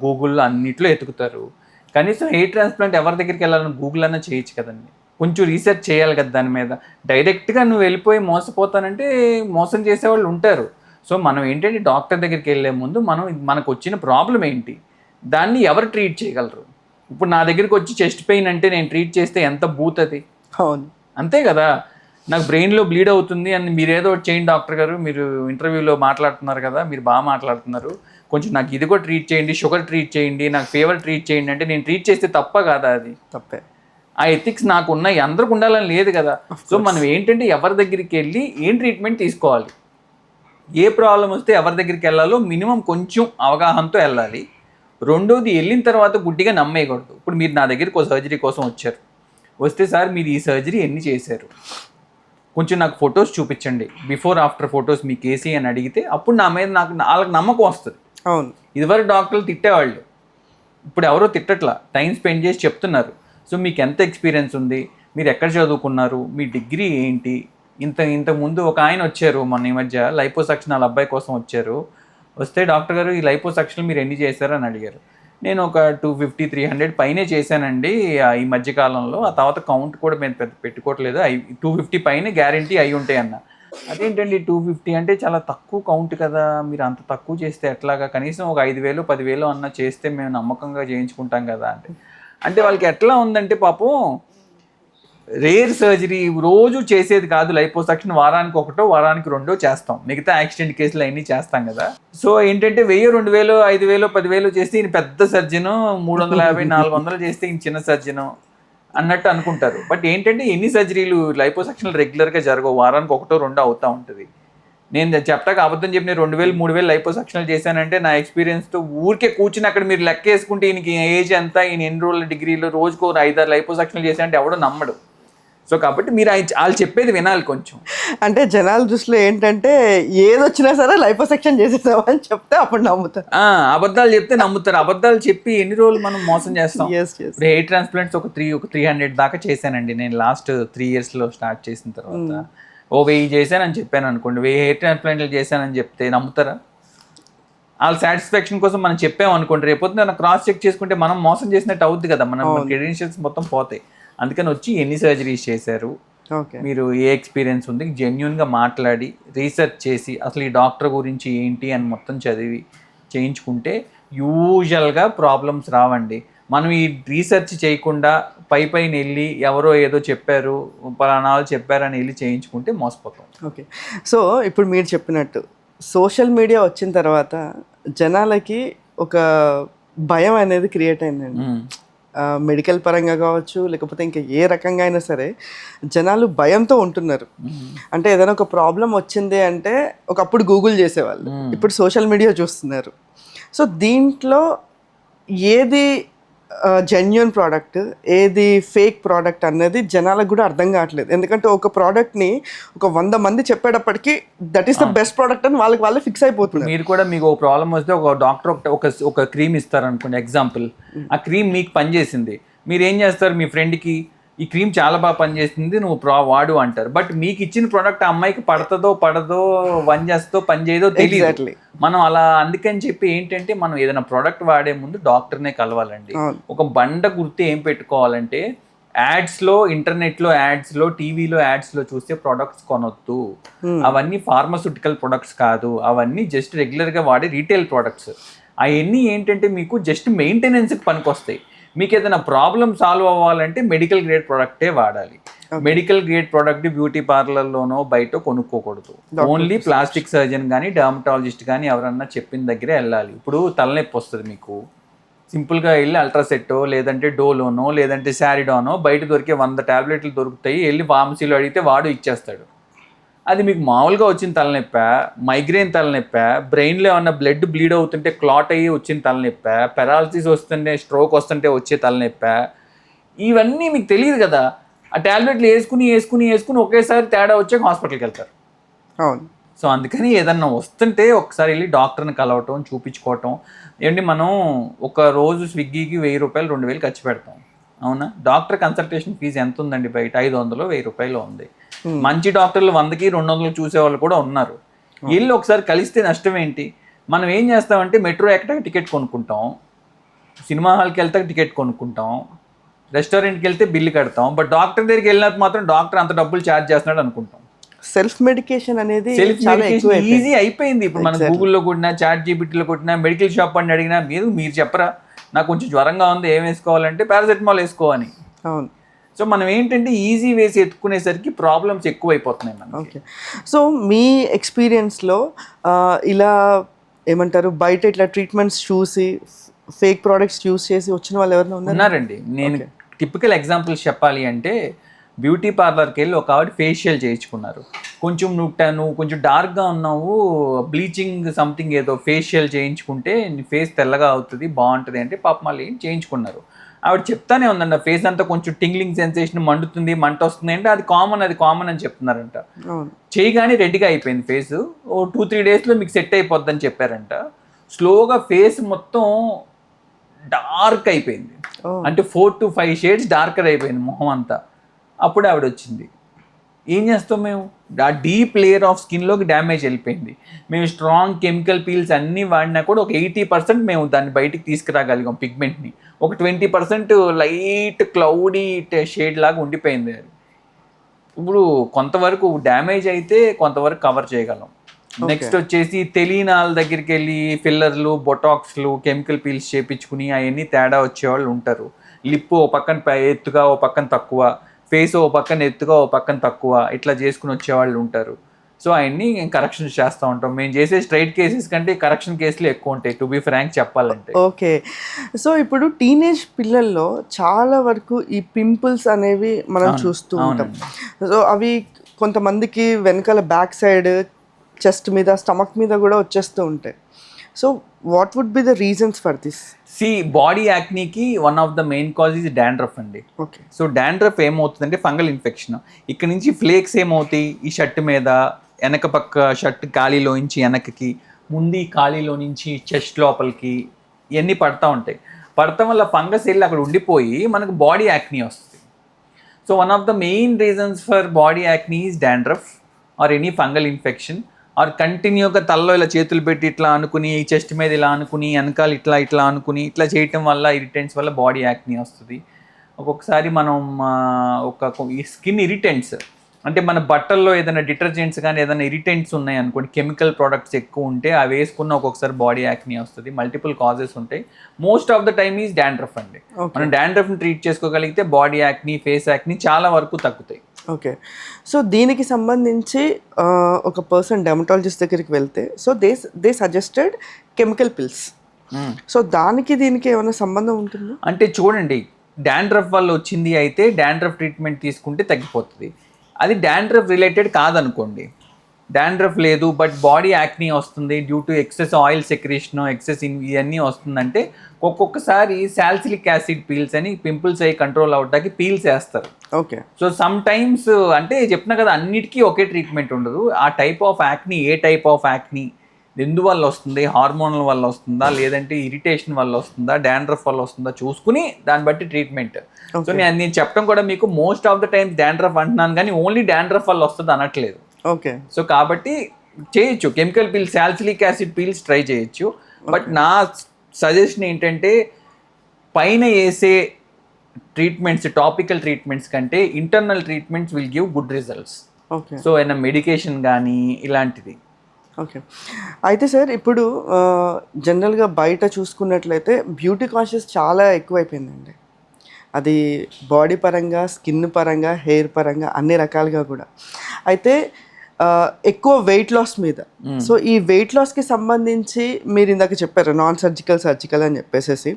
గూగుల్ అన్నిట్లో ఎతుకుతారు. కనీసం హెయిర్ ట్రాన్స్ప్లాంట్ ఎవరి దగ్గరికి వెళ్ళాలని గూగుల్ అన్నా చేయొచ్చు కదండి, కొంచెం రీసెర్చ్ చేయాలి కదా దాని మీద. డైరెక్ట్గా నువ్వు వెళ్ళిపోయి మోసపోతానంటే మోసం చేసేవాళ్ళు ఉంటారు. సో మనం ఏంటంటే డాక్టర్ దగ్గరికి వెళ్ళే ముందు మనకు వచ్చిన ప్రాబ్లం ఏంటి, దాన్ని ఎవరు ట్రీట్ చేయగలరు. ఇప్పుడు నా దగ్గరికి వచ్చి చెస్ట్ పెయిన్ అంటే నేను ట్రీట్ చేస్తే ఎంత బూత్ అది, అవును అంతే కదా. నాకు బ్రెయిన్లో బ్లీడ్ అవుతుంది అని మీరు ఏదో చేయండి డాక్టర్ గారు, మీరు ఇంటర్వ్యూలో మాట్లాడుతున్నారు కదా, మీరు బాగా మాట్లాడుతున్నారు, కొంచెం నాకు ఇది కూడా ట్రీట్ చేయండి, షుగర్ ట్రీట్ చేయండి, నాకు ఫీవర్ ట్రీట్ చేయండి అంటే నేను ట్రీట్ చేస్తే తప్ప కాదా? అది తప్పే. ఆ ఎథిక్స్ నాకు ఉన్నాయి, అందరికి ఉండాలని లేదు కదా. సో మనం ఏంటంటే ఎవరి దగ్గరికి వెళ్ళి ఏం ట్రీట్మెంట్ తీసుకోవాలి, ఏ ప్రాబ్లం వస్తే ఎవరి దగ్గరికి వెళ్ళాలో మినిమం కొంచెం అవగాహనతో వెళ్ళాలి. రెండోది, వెళ్ళిన తర్వాత గుడ్డిగా నమ్మేయకూడదు. ఇప్పుడు మీరు నా దగ్గరికి ఒక సర్జరీ కోసం వచ్చారు, వస్తే సార్ మీరు ఈ సర్జరీ ఎన్ని చేశారు, కొంచెం నాకు ఫొటోస్ చూపించండి, బిఫోర్ ఆఫ్టర్ ఫొటోస్ మీకు ఏసీ అని అడిగితే అప్పుడు నా మీద వాళ్ళకి నమ్మకం వస్తుంది. అవును, ఇదివరకు డాక్టర్లు తిట్టేవాళ్ళు, ఇప్పుడు ఎవరో తిట్టట్లా, టైం స్పెండ్ చేసి చెప్తున్నారు. సో మీకు ఎంత ఎక్స్పీరియన్స్ ఉంది, మీరు ఎక్కడ చదువుకున్నారు, మీ డిగ్రీ ఏంటి. ఇంతకుముందు ఒక ఆయన వచ్చారు మొన్న ఈ మధ్య, లైపోసక్షన్ వాళ్ళ అబ్బాయి కోసం వచ్చారు. వస్తే డాక్టర్ గారు ఈ లైపోసక్షన్ మీరు ఎన్ని చేశారు అని అడిగారు. నేను ఒక 250-300 పైనే చేశానండి ఈ మధ్యకాలంలో, ఆ తర్వాత కౌంట్ కూడా మేము పెట్టుకోవట్లేదు, 250 పైనే గ్యారంటీ అయి ఉంటాయి అన్న. అదేంటండి 250 అంటే చాలా తక్కువ కౌంట్ కదా, మీరు అంత తక్కువ చేస్తే ఎట్లాగా, కనీసం ఒక 5,000-10,000 అన్న చేస్తే మేము నమ్మకంగా చేయించుకుంటాం కదా అంటే వాళ్ళకి ఎట్లా ఉందంటే పాపం రేర్ సర్జరీ రోజు చేసేది కాదు లైపోసక్షన్, వారానికి 1 వారానికి 2 చేస్తాం, మిగతా యాక్సిడెంట్ కేసులు అన్నీ చేస్తాం కదా. సో ఏంటంటే 1,000, 2,000, 5,000, 10,000 చేస్తే ఈయన పెద్ద సర్జను, 350-400 చేస్తే ఈయన చిన్న సర్జను అన్నట్టు అనుకుంటారు. బట్ ఏంటంటే ఎన్ని సర్జరీలు లైపోసక్షన్లు రెగ్యులర్గా జరగవు, వారానికి 1-2 అవుతూ ఉంటుంది. నేను చెప్తాక అబద్ధం చెప్పిన 2,000-3,000 లైపోసక్షన్లు చేశానంటే నా ఎక్స్పీరియన్స్తో ఊరికే కూర్చుని అక్కడ మీరు లెక్క వేసుకుంటే ఈయనకి ఏజ్ ఎంత, ఈయన ఎన్ని రోజుల డిగ్రీలో రోజుకు 5-6 లైపోసక్షన్లు చేశానంటే ఎవడో నమ్మడు. సో కాబట్టి మీరు వాళ్ళు చెప్పేది వినాలి కొంచెం. అంటే జనాల దృష్టిలో ఏంటంటే ఏది వచ్చినా సరే లైపోసెక్షన్ చేసేసామని చెప్తే అప్పుడు నమ్ముతారు. అబద్ధాలు చెప్తే నమ్ముతారు. అబద్ధాలు చెప్పి ఎన్ని రోజులు మనం మోసం చేస్తాం. ఇప్పుడు హెయిర్ ట్రాన్స్ప్లాంట్స్ ఒక 300 దాకా చేశానండి నేను లాస్ట్ 3 yearsలో స్టార్ట్ చేసిన తర్వాత. 1000 చేశానని చెప్పాను అనుకోండి, 1000 హెయిర్ ట్రాన్స్ప్లాంట్లు చేశానని చెప్తే నమ్ముతారా? వాళ్ళ సాటిస్ఫాక్షన్ కోసం మనం చెప్పాము అనుకోండి, రేపొద్దున క్రాస్ చెక్ చేసుకుంటే మనం మోసం చేసినట్టు అవుద్ది కదా, మన క్రెడెన్షియల్స్ మొత్తం పోతాయి. అందుకని వచ్చి ఎన్ని సర్జరీస్ చేశారు, మీరు ఏ ఎక్స్పీరియన్స్ ఉంది, జెన్యున్గా మాట్లాడి రీసెర్చ్ చేసి అసలు ఈ డాక్టర్ గురించి ఏంటి అని మొత్తం చదివి చేయించుకుంటే యూజువల్గా ప్రాబ్లమ్స్ రావండి. మనం ఈ రీసెర్చ్ చేయకుండా పైన వెళ్ళి ఎవరో ఏదో చెప్పారు, పలానా వాళ్ళు చెప్పారని వెళ్ళి చేయించుకుంటే మోసపోతాం. ఓకే, సో ఇప్పుడు మీరు చెప్పినట్టు సోషల్ మీడియా వచ్చిన తర్వాత జనాలకి ఒక భయం అనేది క్రియేట్ అయిందండి. మెడికల్ పరంగా కావచ్చు, లేకపోతే ఇంకా ఏ రకంగా అయినా సరే జనాలు భయంతో ఉంటున్నారు. అంటే ఏదైనా ఒక ప్రాబ్లం వచ్చింది అంటే ఒకప్పుడు గూగుల్ చేసేవాళ్ళు, ఇప్పుడు సోషల్ మీడియా చూస్తున్నారు. సో దీంట్లో ఏది జెన్యున్ ప్రోడక్ట్, ఏది ఫేక్ ప్రోడక్ట్ అనేది జనాలకు కూడా అర్థం కావట్లేదు. ఎందుకంటే ఒక ప్రోడక్ట్ని ఒక 100 మంది చెప్పేటప్పటికి that is the best product అని వాళ్ళే ఫిక్స్ అయిపోతుంది. మీరు కూడా మీకు ఒక ప్రాబ్లం వస్తే ఒక డాక్టర్ ఒక క్రీమ్ ఇస్తారు అనుకోండి, ఎగ్జాంపుల్ ఆ క్రీమ్ మీకు పనిచేసింది, మీరు ఏం చేస్తారు, మీ ఫ్రెండ్కి ఈ క్రీమ్ చాలా బాగా పనిచేస్తుంది నువ్వు వాడు అంటారు. బట్ మీకు ఇచ్చిన ప్రోడక్ట్ ఆ అమ్మాయికి పడదో పని చేస్తుందో పని చేయదో తెలియదు. మనం అలా అందుకని చెప్పి ఏంటంటే మనం ఏదైనా ప్రోడక్ట్ వాడే ముందు డాక్టర్నే కలవాలండి. ఒక బండ గుర్తు ఏం పెట్టుకోవాలంటే, యాడ్స్లో, ఇంటర్నెట్లో యాడ్స్లో, టీవీలో యాడ్స్లో చూస్తే ప్రొడక్ట్స్ కొనొద్దు. అవన్నీ ఫార్మాస్యూటికల్ ప్రొడక్ట్స్ కాదు, అవన్నీ జస్ట్ రెగ్యులర్గా వాడే రీటైల్ ప్రొడక్ట్స్. అవన్నీ ఏంటంటే మీకు జస్ట్ మెయింటెనెన్స్కి పనికొస్తాయి. మీకు ఏదైనా ప్రాబ్లమ్ సాల్వ్ అవ్వాలంటే మెడికల్ గ్రేడ్ ప్రోడక్టే వాడాలి. మెడికల్ గ్రేడ్ ప్రోడక్ట్ బ్యూటీ పార్లర్లోనో బయట కొనుక్కోకూడదు. ఓన్లీ ప్లాస్టిక్ సర్జన్ కానీ డర్మటాలజిస్ట్ కానీ ఎవరన్నా చెప్పిన దగ్గరే వెళ్ళాలి. ఇప్పుడు తలనొప్పి వస్తుంది మీకు, సింపుల్గా వెళ్ళి అల్ట్రాసెట్టో లేదంటే డోలోనో లేదంటే శారిడానో బయట దొరికే 100 టాబ్లెట్లు దొరుకుతాయి, వెళ్ళి ఫార్మసీలో అడిగితే వాడు ఇచ్చేస్తాడు. అది మీకు మామూలుగా వచ్చిన తలనొప్పా, మైగ్రేన్ తలనొప్పా, బ్రెయిన్లో ఏమన్నా బ్లడ్ బ్లీడ్ అవుతుంటే క్లాట్ అయ్యి వచ్చిన తలనొప్పా, పెరాలసిస్ వస్తుంటే స్ట్రోక్ వస్తుంటే వచ్చే తలనొప్పా, ఇవన్నీ మీకు తెలియదు కదా. ఆ టాబ్లెట్లు వేసుకుని ఒకేసారి తేడా వచ్చాక హాస్పిటల్కి వెళ్తారు. అవును. సో అందుకని ఏదన్నా వస్తుంటే ఒకసారి వెళ్ళి డాక్టర్ని కలవటం, చూపించుకోవటం. ఏంటి మనం ఒక రోజు స్విగ్గీకి 1000 రూపాయలు 2000 ఖర్చు పెడతాం, అవునా? డాక్టర్ కన్సల్టేషన్ ఫీజు ఎంత ఉందండి బయట? 500 1000 రూపాయలు ఉంది. మంచి డాక్టర్లు 100కి 200 చూసేవాళ్ళు కూడా ఉన్నారు. వీళ్ళు ఒకసారి కలిస్తే నష్టం ఏంటి? మనం ఏం చేస్తామంటే మెట్రో ఎక్కడానికి టికెట్ కొనుక్కుంటాం, సినిమా హాల్కి వెళ్తే టికెట్ కొనుక్కుంటాం, రెస్టారెంట్కి వెళ్తే బిల్లు కడతాం. బట్ డాక్టర్ దగ్గరికి వెళ్ళినప్పుడు మాత్రం డాక్టర్ అంత డబ్బులు ఛార్జ్ చేస్తున్నాడు అనుకుంటాం. సెల్ఫ్ మెడికేషన్ అనేది ఈజీ అయిపోయింది. ఇప్పుడు మన గూగుల్లో కొట్టినా, చాట్ జీపీటీలో కొట్టినా, మెడికల్ షాప్ అని అడిగినా మీరు చెప్పరా నాకు కొంచెం జ్వరంగా ఉంది ఏం వేసుకోవాలంటే పారాసెటమాల్ వేసుకోవాలి. అవును. సో మనం ఏంటంటే ఈజీ వేసి ఎత్తుకునేసరికి ప్రాబ్లమ్స్ ఎక్కువైపోతున్నాయి మనకి. ఓకే, సో మీ ఎక్స్పీరియన్స్లో ఇలా ఏమంటారు, బయట ఇట్లా ట్రీట్మెంట్స్ చూసి ఫేక్ ప్రోడక్ట్స్ యూస్ చేసి వచ్చిన వాళ్ళు ఎవరైనా ఉన్నారండి? నేను టిపికల్ ఎగ్జాంపుల్స్ చెప్పాలి అంటే, బ్యూటీ పార్లర్కి వెళ్ళి ఒక ఆవిడ ఫేషియల్ చేయించుకున్నారు. కొంచెం నువ్వు కొంచెం డార్క్గా ఉన్నావు, బ్లీచింగ్ సంథింగ్ ఏదో ఫేషియల్ చేయించుకుంటే నీ ఫేస్ తెల్లగా అవుతుంది, బాగుంటుంది అంటే పాప మళ్ళీ చేయించుకున్నారు. ఆవిడ చెప్తానే ఉందండి, ఆ ఫేస్ అంతా కొంచెం టింగ్లింగ్ సెన్సేషన్, మంట వస్తుంది అంటే అది కామన్ అని చెప్తున్నారంట. చేయగానే రెడ్డిగా అయిపోయింది ఫేస్. ఓ 2-3 డేస్లో మీకు సెట్ అయిపోద్దని చెప్పారంట. స్లోగా ఫేస్ మొత్తం డార్క్ అయిపోయింది, అంటే 4 to 5 షేడ్స్ డార్కర్ అయిపోయింది మొహం అంతా. అప్పుడు ఆవిడ వచ్చింది. ఏం చేస్తాం మేము, ఆ డీప్ లేయర్ ఆఫ్ స్కిన్లోకి డ్యామేజ్ వెళ్ళిపోయింది. మేము స్ట్రాంగ్ కెమికల్ పీల్స్ అన్నీ వాడినా కూడా ఒక 80% మేము దాన్ని బయటికి తీసుకురాగలిగాం పిగ్మెంట్ని. ఒక 20% లైట్ క్లౌడీ షేడ్ లాగా ఉండిపోయింది. అది ఇప్పుడు కొంతవరకు డ్యామేజ్ అయితే కొంతవరకు కవర్ చేయగలం. నెక్స్ట్ వచ్చేసి తెలియని వాళ్ళ దగ్గరికి వెళ్ళి ఫిల్లర్లు, బొటాక్స్లు, కెమికల్ పీల్స్ చేయించుకుని అవన్నీ తేడా వచ్చేవాళ్ళు ఉంటారు. లిప్ ఓ పక్కన ఎత్తుగా ఓ పక్కన తక్కువ, ఫేస్ ఓ పక్కన ఎత్తుగా ఓ పక్కన తక్కువ, ఇట్లా చేసుకుని వచ్చేవాళ్ళు ఉంటారు. సో అవన్నీ కరెక్షన్స్ చేస్తూ ఉంటాం. మేము చేసే స్ట్రైట్ కేసెస్ కంటే కరెక్షన్ కేసులు ఎక్కువ ఉంటాయి, టు బి ఫ్రాంక్ చెప్పాలంటే. ఓకే, సో ఇప్పుడు టీనేజ్ పిల్లల్లో చాలా వరకు ఈ పింపుల్స్ అనేవి మనం చూస్తూ ఉంటాం. సో అవి కొంతమందికి వెనకాల బ్యాక్ సైడ్, చెస్ట్ మీద, స్టమక్ మీద కూడా వచ్చేస్తూ ఉంటాయి. So what would be the reasons for this? సి బాడీ యాక్నీకి one of the main cause is dandruff అండి. ఓకే. సో డాండ్రఫ్ ఏమవుతుందంటే ఫంగల్ ఇన్ఫెక్షన్. ఇక్కడ నుంచి ఫ్లేక్స్ ఏమవుతాయి ఈ షర్ట్ మీద, వెనక పక్క షర్ట్ ఖాళీలోంచి వెనకకి, ముందు ఖాళీలో నుంచి చెస్ట్ లోపలికి ఇవన్నీ పడతా ఉంటాయి. పడటం వల్ల ఫంగస్ వెళ్ళి అక్కడ ఉండిపోయి మనకు బాడీ యాక్నీ వస్తుంది. So one of the main reasons for body acne is dandruff or any fungal infection. Or కంటిన్యూగా తలలో ఇలా చేతులు పెట్టి ఇట్లా అనుకుని, చెస్ట్ మీద ఇలా అనుకుని, వెనకాల ఇట్లా అనుకుని ఇట్లా చేయటం వల్ల, ఇరిటెంట్స్ వల్ల బాడీ యాక్నీ వస్తుంది. ఒక్కొక్కసారి మనం ఒక స్కిన్ ఇరిటెంట్స్ అంటే మన బట్టల్లో ఏదైనా డిటర్జెంట్స్ కానీ ఏదైనా ఇరిటెంట్స్ ఉన్నాయి అనుకోండి, కెమికల్ ప్రోడక్ట్స్ ఎక్కువ ఉంటే అవి వేసుకున్న ఒక్కొక్కసారి బాడీ యాక్నీ వస్తుంది. మల్టిపుల్ కాజెస్ ఉంటాయి. Most of the time is dandruff అండి. మనం డాండ్రఫ్ని ట్రీట్ చేసుకోగలిగితే బాడీ యాక్నీ, ఫేస్ యాక్నీ చాలా వరకు తగ్గుతాయి. ఓకే. సో దీనికి సంబంధించి ఒక పర్సన్ డెర్మటాలజిస్ట్ దగ్గరికి వెళ్తే so they suggested chemical pills. So దానికి దీనికి ఏమైనా సంబంధం ఉంటుందా? అంటే చూడండి, డాండ్రఫ్ వల్ల వచ్చింది అయితే డాండ్రఫ్ ట్రీట్మెంట్ తీసుకుంటే తగ్గిపోతుంది. అది డాండ్రఫ్ రిలేటెడ్ కాదనుకోండి, డాండ్రఫ్ లేదు బట్ బాడీ యాక్నీ వస్తుంది due to excess oil secretion, excess ఇవన్నీ వస్తుందంటే ఒక్కొక్కసారి సాలిసిలిక్ యాసిడ్ పీల్స్ అని పింపుల్స్ అయ్యి కంట్రోల్ అవడానికి పీల్స్ వేస్తారు. ఓకే. సో సమ్ టైమ్స్ అంటే చెప్తున్నా కదా, అన్నిటికీ ఒకే ట్రీట్మెంట్ ఉండదు. ఆ type of acne, A type of acne ఎందువల్ల వస్తుంది, హార్మోనల్ వల్ల వస్తుందా, లేదంటే ఇరిటేషన్ వల్ల వస్తుందా, డాండ్రఫ్ వల్ల వస్తుందా చూసుకుని దాన్ని బట్టి ట్రీట్మెంట్. సో నేను చెప్పడం కూడా మీకు most of the times dandruff అంటున్నాను కానీ ఓన్లీ డాండ్రఫ్ వల్ల వస్తుంది అనట్లేదు. ఓకే. సో కాబట్టి చేయొచ్చు, chemical peels, salicylic acid peels try చేయొచ్చు. బట్ నా సజెషన్ ఏంటంటే పైన వేసే ట్రీట్మెంట్స్, టాపికల్ ట్రీట్మెంట్స్ కంటే internal treatments will give good results. Okay. So ఏమైనా మెడికేషన్ కానీ ఇలాంటిది. ఓకే. అయితే సార్ ఇప్పుడు జనరల్గా బయట చూసుకున్నట్లయితే బ్యూటీ కాన్షియస్ చాలా ఎక్కువైపోయిందండి. అది బాడీ పరంగా, స్కిన్ పరంగా, హెయిర్ పరంగా అన్ని రకాలుగా కూడా. అయితే ఎక్కువ వెయిట్ లాస్ మీద. సో ఈ వెయిట్ లాస్కి సంబంధించి మీరు ఇందాక చెప్పారు నాన్ సర్జికల్ అని చెప్పేసి.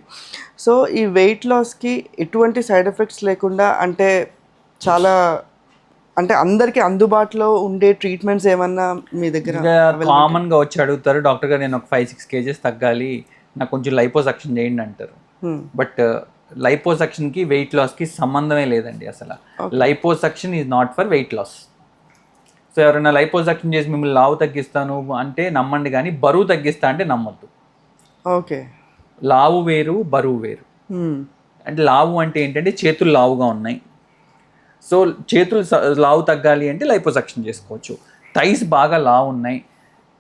సో ఈ వెయిట్ లాస్కి ఎటువంటి సైడ్ ఎఫెక్ట్స్ లేకుండా అంటే చాలా అంటే అందరికీ అందుబాటులో ఉండే ట్రీట్మెంట్స్ ఏమన్నా మీ దగ్గర? కామన్గా వచ్చి అడుగుతారు, డాక్టర్ గారు నేను ఒక 5-6 kgs తగ్గాలి, నాకు కొంచెం లైపోసక్షన్ చేయండి అంటారు. బట్ లైపోసక్షన్కి వెయిట్ లాస్కి సంబంధమే లేదండి అసలు. Liposuction is not for weight loss. So ఎవరైనా లైపోసక్షన్ చేసి మిమ్మల్ని లావు తగ్గిస్తాను అంటే నమ్మండి, కానీ బరువు తగ్గిస్తా అంటే నమ్మద్దు. ఓకే. లావు వేరు, బరువు వేరు. అంటే లావు అంటే ఏంటంటే చేతులు లావుగా ఉన్నాయి, సో చేతులు లావు తగ్గాలి అంటే లైపోసక్షన్ చేసుకోవచ్చు. థైస్ బాగా లావు ఉన్నాయి,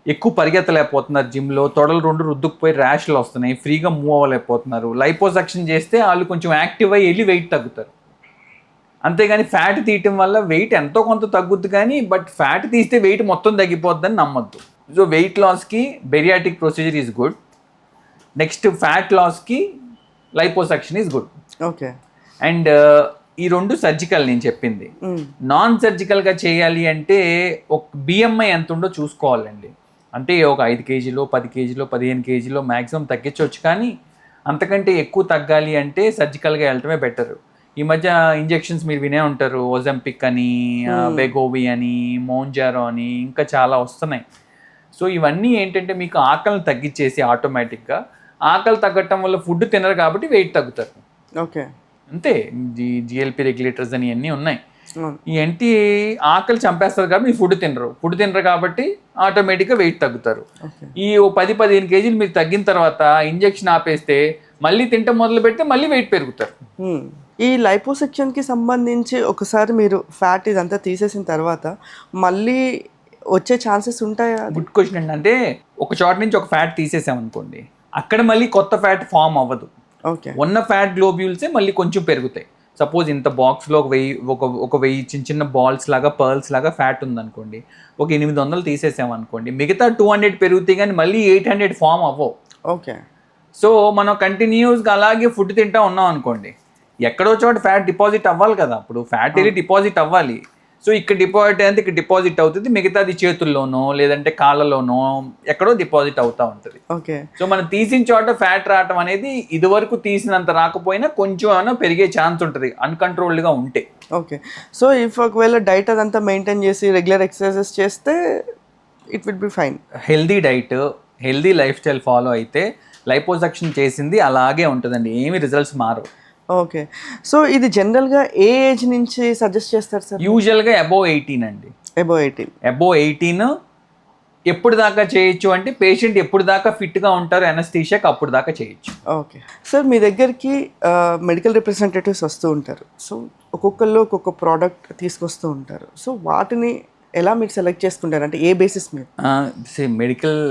ఎక్కువ పరిగెత్తలేకపోతున్నారు జిమ్లో, తొడలు 2 రుద్దుకుపోయి ర్యాష్లు వస్తున్నాయి, ఫ్రీగా మూవ్ అవ్వలేకపోతున్నారు, లైపోసక్షన్ చేస్తే వాళ్ళు కొంచెం యాక్టివ్ అయ్యి వెళ్ళి వెయిట్ తగ్గుతారు. అంతేగాని ఫ్యాట్ తీయటం వల్ల వెయిట్ ఎంతో కొంత తగ్గుద్ది కానీ బట్ ఫ్యాట్ తీస్తే వెయిట్ మొత్తం తగ్గిపోద్దని నమ్మద్దు. సో వెయిట్ లాస్కి bariatric procedure is good. Next fat లాస్కి liposuction is good. Okay. And ఈ 2 సర్జికల్ నేను చెప్పింది. నాన్ సర్జికల్గా చేయాలి అంటే ఒక BMI ఎంత ఉందో చూసుకోవాలండి. అంటే ఒక 5 kgs, 10 kgs, 15 kgs మ్యాక్సిమం తగ్గించవచ్చు, కానీ అంతకంటే ఎక్కువ తగ్గాలి అంటే సర్జికల్గా వెళ్ళటమే బెటర్. ఈ మధ్య ఇంజెక్షన్స్ మీరు వినే ఉంటారు, ఓజంపిక్ అని, వెగోవి అని, మోంజారో అని ఇంకా చాలా వస్తున్నాయి. సో ఇవన్నీ ఏంటంటే మీకు ఆకలిని తగ్గించేసి ఆటోమేటిక్గా, ఆకలి తగ్గటం వల్ల ఫుడ్ తినరు కాబట్టి వెయిట్ తగ్గుతారు. ఓకే. అంతే. GLP రెగ్యులేటర్స్ అని అన్నీ ఉన్నాయి. ఈ ఆకలి చంపేస్తారు కాబట్టి మీరు ఫుడ్ తినరు కాబట్టి ఆటోమేటిక్గా వెయిట్ తగ్గుతారు. ఈ 10-15 kgs మీరు తగ్గిన తర్వాత ఇంజెక్షన్ ఆపేస్తే మళ్ళీ తింటే మొదలు పెడితే మళ్ళీ వెయిట్ పెరుగుతారు. ఈ లైపోసెక్షన్కి సంబంధించి ఒకసారి మీరు ఫ్యాట్ ఇదంతా తీసేసిన తర్వాత మళ్ళీ వచ్చే ఛాన్సెస్ ఉంటాయా? గుడ్ క్వశ్చన్ అండి. అంటే ఒక చోట నుంచి ఒక ఫ్యాట్ తీసేసామనుకోండి, అక్కడ మళ్ళీ కొత్త ఫ్యాట్ ఫామ్ అవ్వదు. ఓకే. ఉన్న ఫ్యాట్ గ్లోబ్యూల్సే మళ్ళీ కొంచెం పెరుగుతాయి. సపోజ్ ఇంత బాక్స్లో ఒక 1000 చిన్న బాల్స్ లాగా, పర్ల్స్ లాగా ఫ్యాట్ ఉందనుకోండి, ఒక 800 తీసేసామనుకోండి, మిగతా 200 పెరుగుతాయి కానీ మళ్ళీ 800 ఫామ్ అవ్వవు. ఓకే. సో మనం కంటిన్యూస్గా అలాగే ఫుడ్ తింటా ఉన్నాం అనుకోండి, ఎక్కడో చోట ఫ్యాట్ డిపాజిట్ అవ్వాలి కదా. అప్పుడు ఫ్యాట్ వెళ్ళి డిపాజిట్ అవ్వాలి. సో ఇక్కడ డిపాజిట్ అయితే ఇక్కడ డిపాజిట్ అవుతుంది, మిగతాది చేతుల్లోనో లేదంటే కాళ్ళలోనో ఎక్కడో డిపాజిట్ అవుతూ ఉంటుంది. ఓకే. సో మనం తీసిన చోట ఫ్యాట్ రావటం అనేది ఇదివరకు తీసినంత రాకపోయినా కొంచెం ఏమైనా పెరిగే ఛాన్స్ ఉంటుంది అన్కంట్రోల్డ్గా ఉంటే. ఓకే. సో ఇఫ్ ఒకవేళ డైట్ అదంతా మెయింటైన్ చేసి రెగ్యులర్ ఎక్సర్సైజెస్ చేస్తే it will be fine. Healthy diet, healthy life style follow అయితే లైపోసక్షన్ చేసింది అలాగే ఉంటుందండి, ఏమి రిజల్ట్స్ మారవు. ఓకే. సో ఇది జనరల్గా ఏ ఏజ్ నుంచి సజెస్ట్ చేస్తారు సార్? యూజువల్గా అబోవ్ 18 అండి. అబోవ్ 18 ఎప్పుడు దాకా చేయొచ్చు అంటే పేషెంట్ ఎప్పుడు దాకా ఫిట్గా ఉంటారు ఎనస్థీషియాకి అప్పుడు దాకా చేయొచ్చు. ఓకే సార్, మీ దగ్గరికి మెడికల్ రిప్రజెంటేటివ్స్ వస్తూ ఉంటారు. సో ఒక్కొక్కళ్ళు ఒక్కొక్క ప్రోడక్ట్ తీసుకొస్తూ ఉంటారు. సో వాటిని ఎలా మీరు సెలెక్ట్ చేసుకుంటారు, అంటే ఏ బేసిస్ మీద? మెడికల్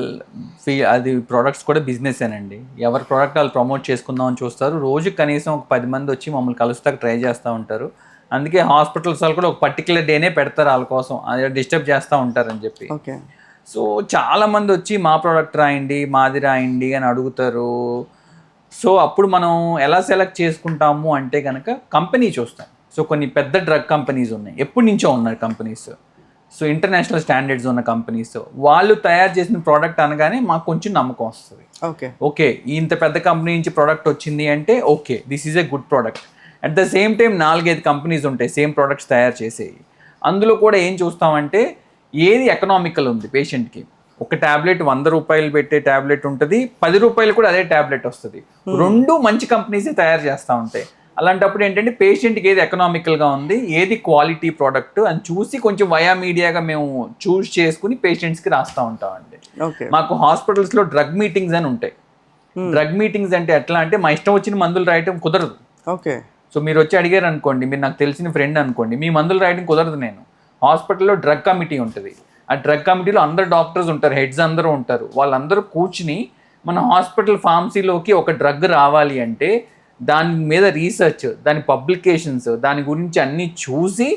అది ప్రోడక్ట్స్ కూడా బిజినెసేనండి. ఎవరి ప్రోడక్ట్ వాళ్ళు ప్రమోట్ చేసుకుందాం అని చూస్తారు. రోజు కనీసం ఒక 10 మంది వచ్చి మమ్మల్ని కలుస్తాక ట్రై చేస్తూ ఉంటారు. అందుకే హాస్పిటల్స్ వాళ్ళు కూడా ఒక పర్టికులర్ డేనే పెడతారు వాళ్ళ కోసం, అది డిస్టర్బ్ చేస్తూ ఉంటారని చెప్పి. ఓకే. సో చాలామంది వచ్చి మా ప్రోడక్ట్ రాయండి, మాది రాయండి అని అడుగుతారు. సో అప్పుడు మనం ఎలా సెలెక్ట్ చేసుకుంటాము అంటే కనుక కంపెనీ చూస్తాం. సో కొన్ని పెద్ద డ్రగ్ కంపెనీస్ ఉన్నాయి, ఎప్పటి నుంచో ఉన్నాయి కంపెనీస్. సో ఇంటర్నేషనల్ స్టాండర్డ్స్ ఉన్న కంపెనీస్, వాళ్ళు తయారు చేసిన ప్రోడక్ట్ అనగానే మాకు కొంచెం నమ్మకం వస్తుంది. ఓకే ఇంత పెద్ద కంపెనీ నుంచి ప్రోడక్ట్ వచ్చింది అంటే okay this is a good product. At the same time 4-5 companies ఉంటాయి సేమ్ ప్రోడక్ట్స్ తయారు చేసేవి. అందులో కూడా ఏం చూస్తామంటే ఏది ఎకనామికల్ ఉంది పేషెంట్కి. ఒక ట్యాబ్లెట్ 100 రూపాయలు పెట్టే ట్యాబ్లెట్ ఉంటుంది, 10 రూపాయలు కూడా అదే ట్యాబ్లెట్ వస్తుంది. రెండు మంచి కంపెనీసే తయారు చేస్తూ ఉంటాయి. అలాంటప్పుడు ఏంటంటే పేషెంట్కి ఏది ఎకనామికల్గా ఉంది, ఏది క్వాలిటీ ప్రోడక్ట్ అని చూసి కొంచెం వయా మీడియాగా మేము చూస్ చేసుకుని పేషెంట్స్కి రాస్తూ ఉంటామండి. మాకు హాస్పిటల్స్లో డ్రగ్ మీటింగ్స్ అని ఉంటాయి. డ్రగ్ మీటింగ్స్ అంటే ఎట్లా అంటే మా ఇష్టం వచ్చిన మందులు రాయటం కుదరదు. ఓకే. సో మీరు వచ్చి అడిగారు అనుకోండి, మీరు నాకు తెలిసిన ఫ్రెండ్ అనుకోండి, మీ మందులు రాయడం కుదరదు. నేను హాస్పిటల్లో డ్రగ్ కమిటీ ఉంటుంది. ఆ డ్రగ్ కమిటీలో అందరు డాక్టర్స్ ఉంటారు, హెడ్స్ అందరూ ఉంటారు. వాళ్ళందరూ కూర్చుని మన హాస్పిటల్ ఫార్మసీలోకి ఒక డ్రగ్ రావాలి అంటే దాని మీద రీసెర్చ్, దాని పబ్లికేషన్స్, దాని గురించి అన్నీ చూసి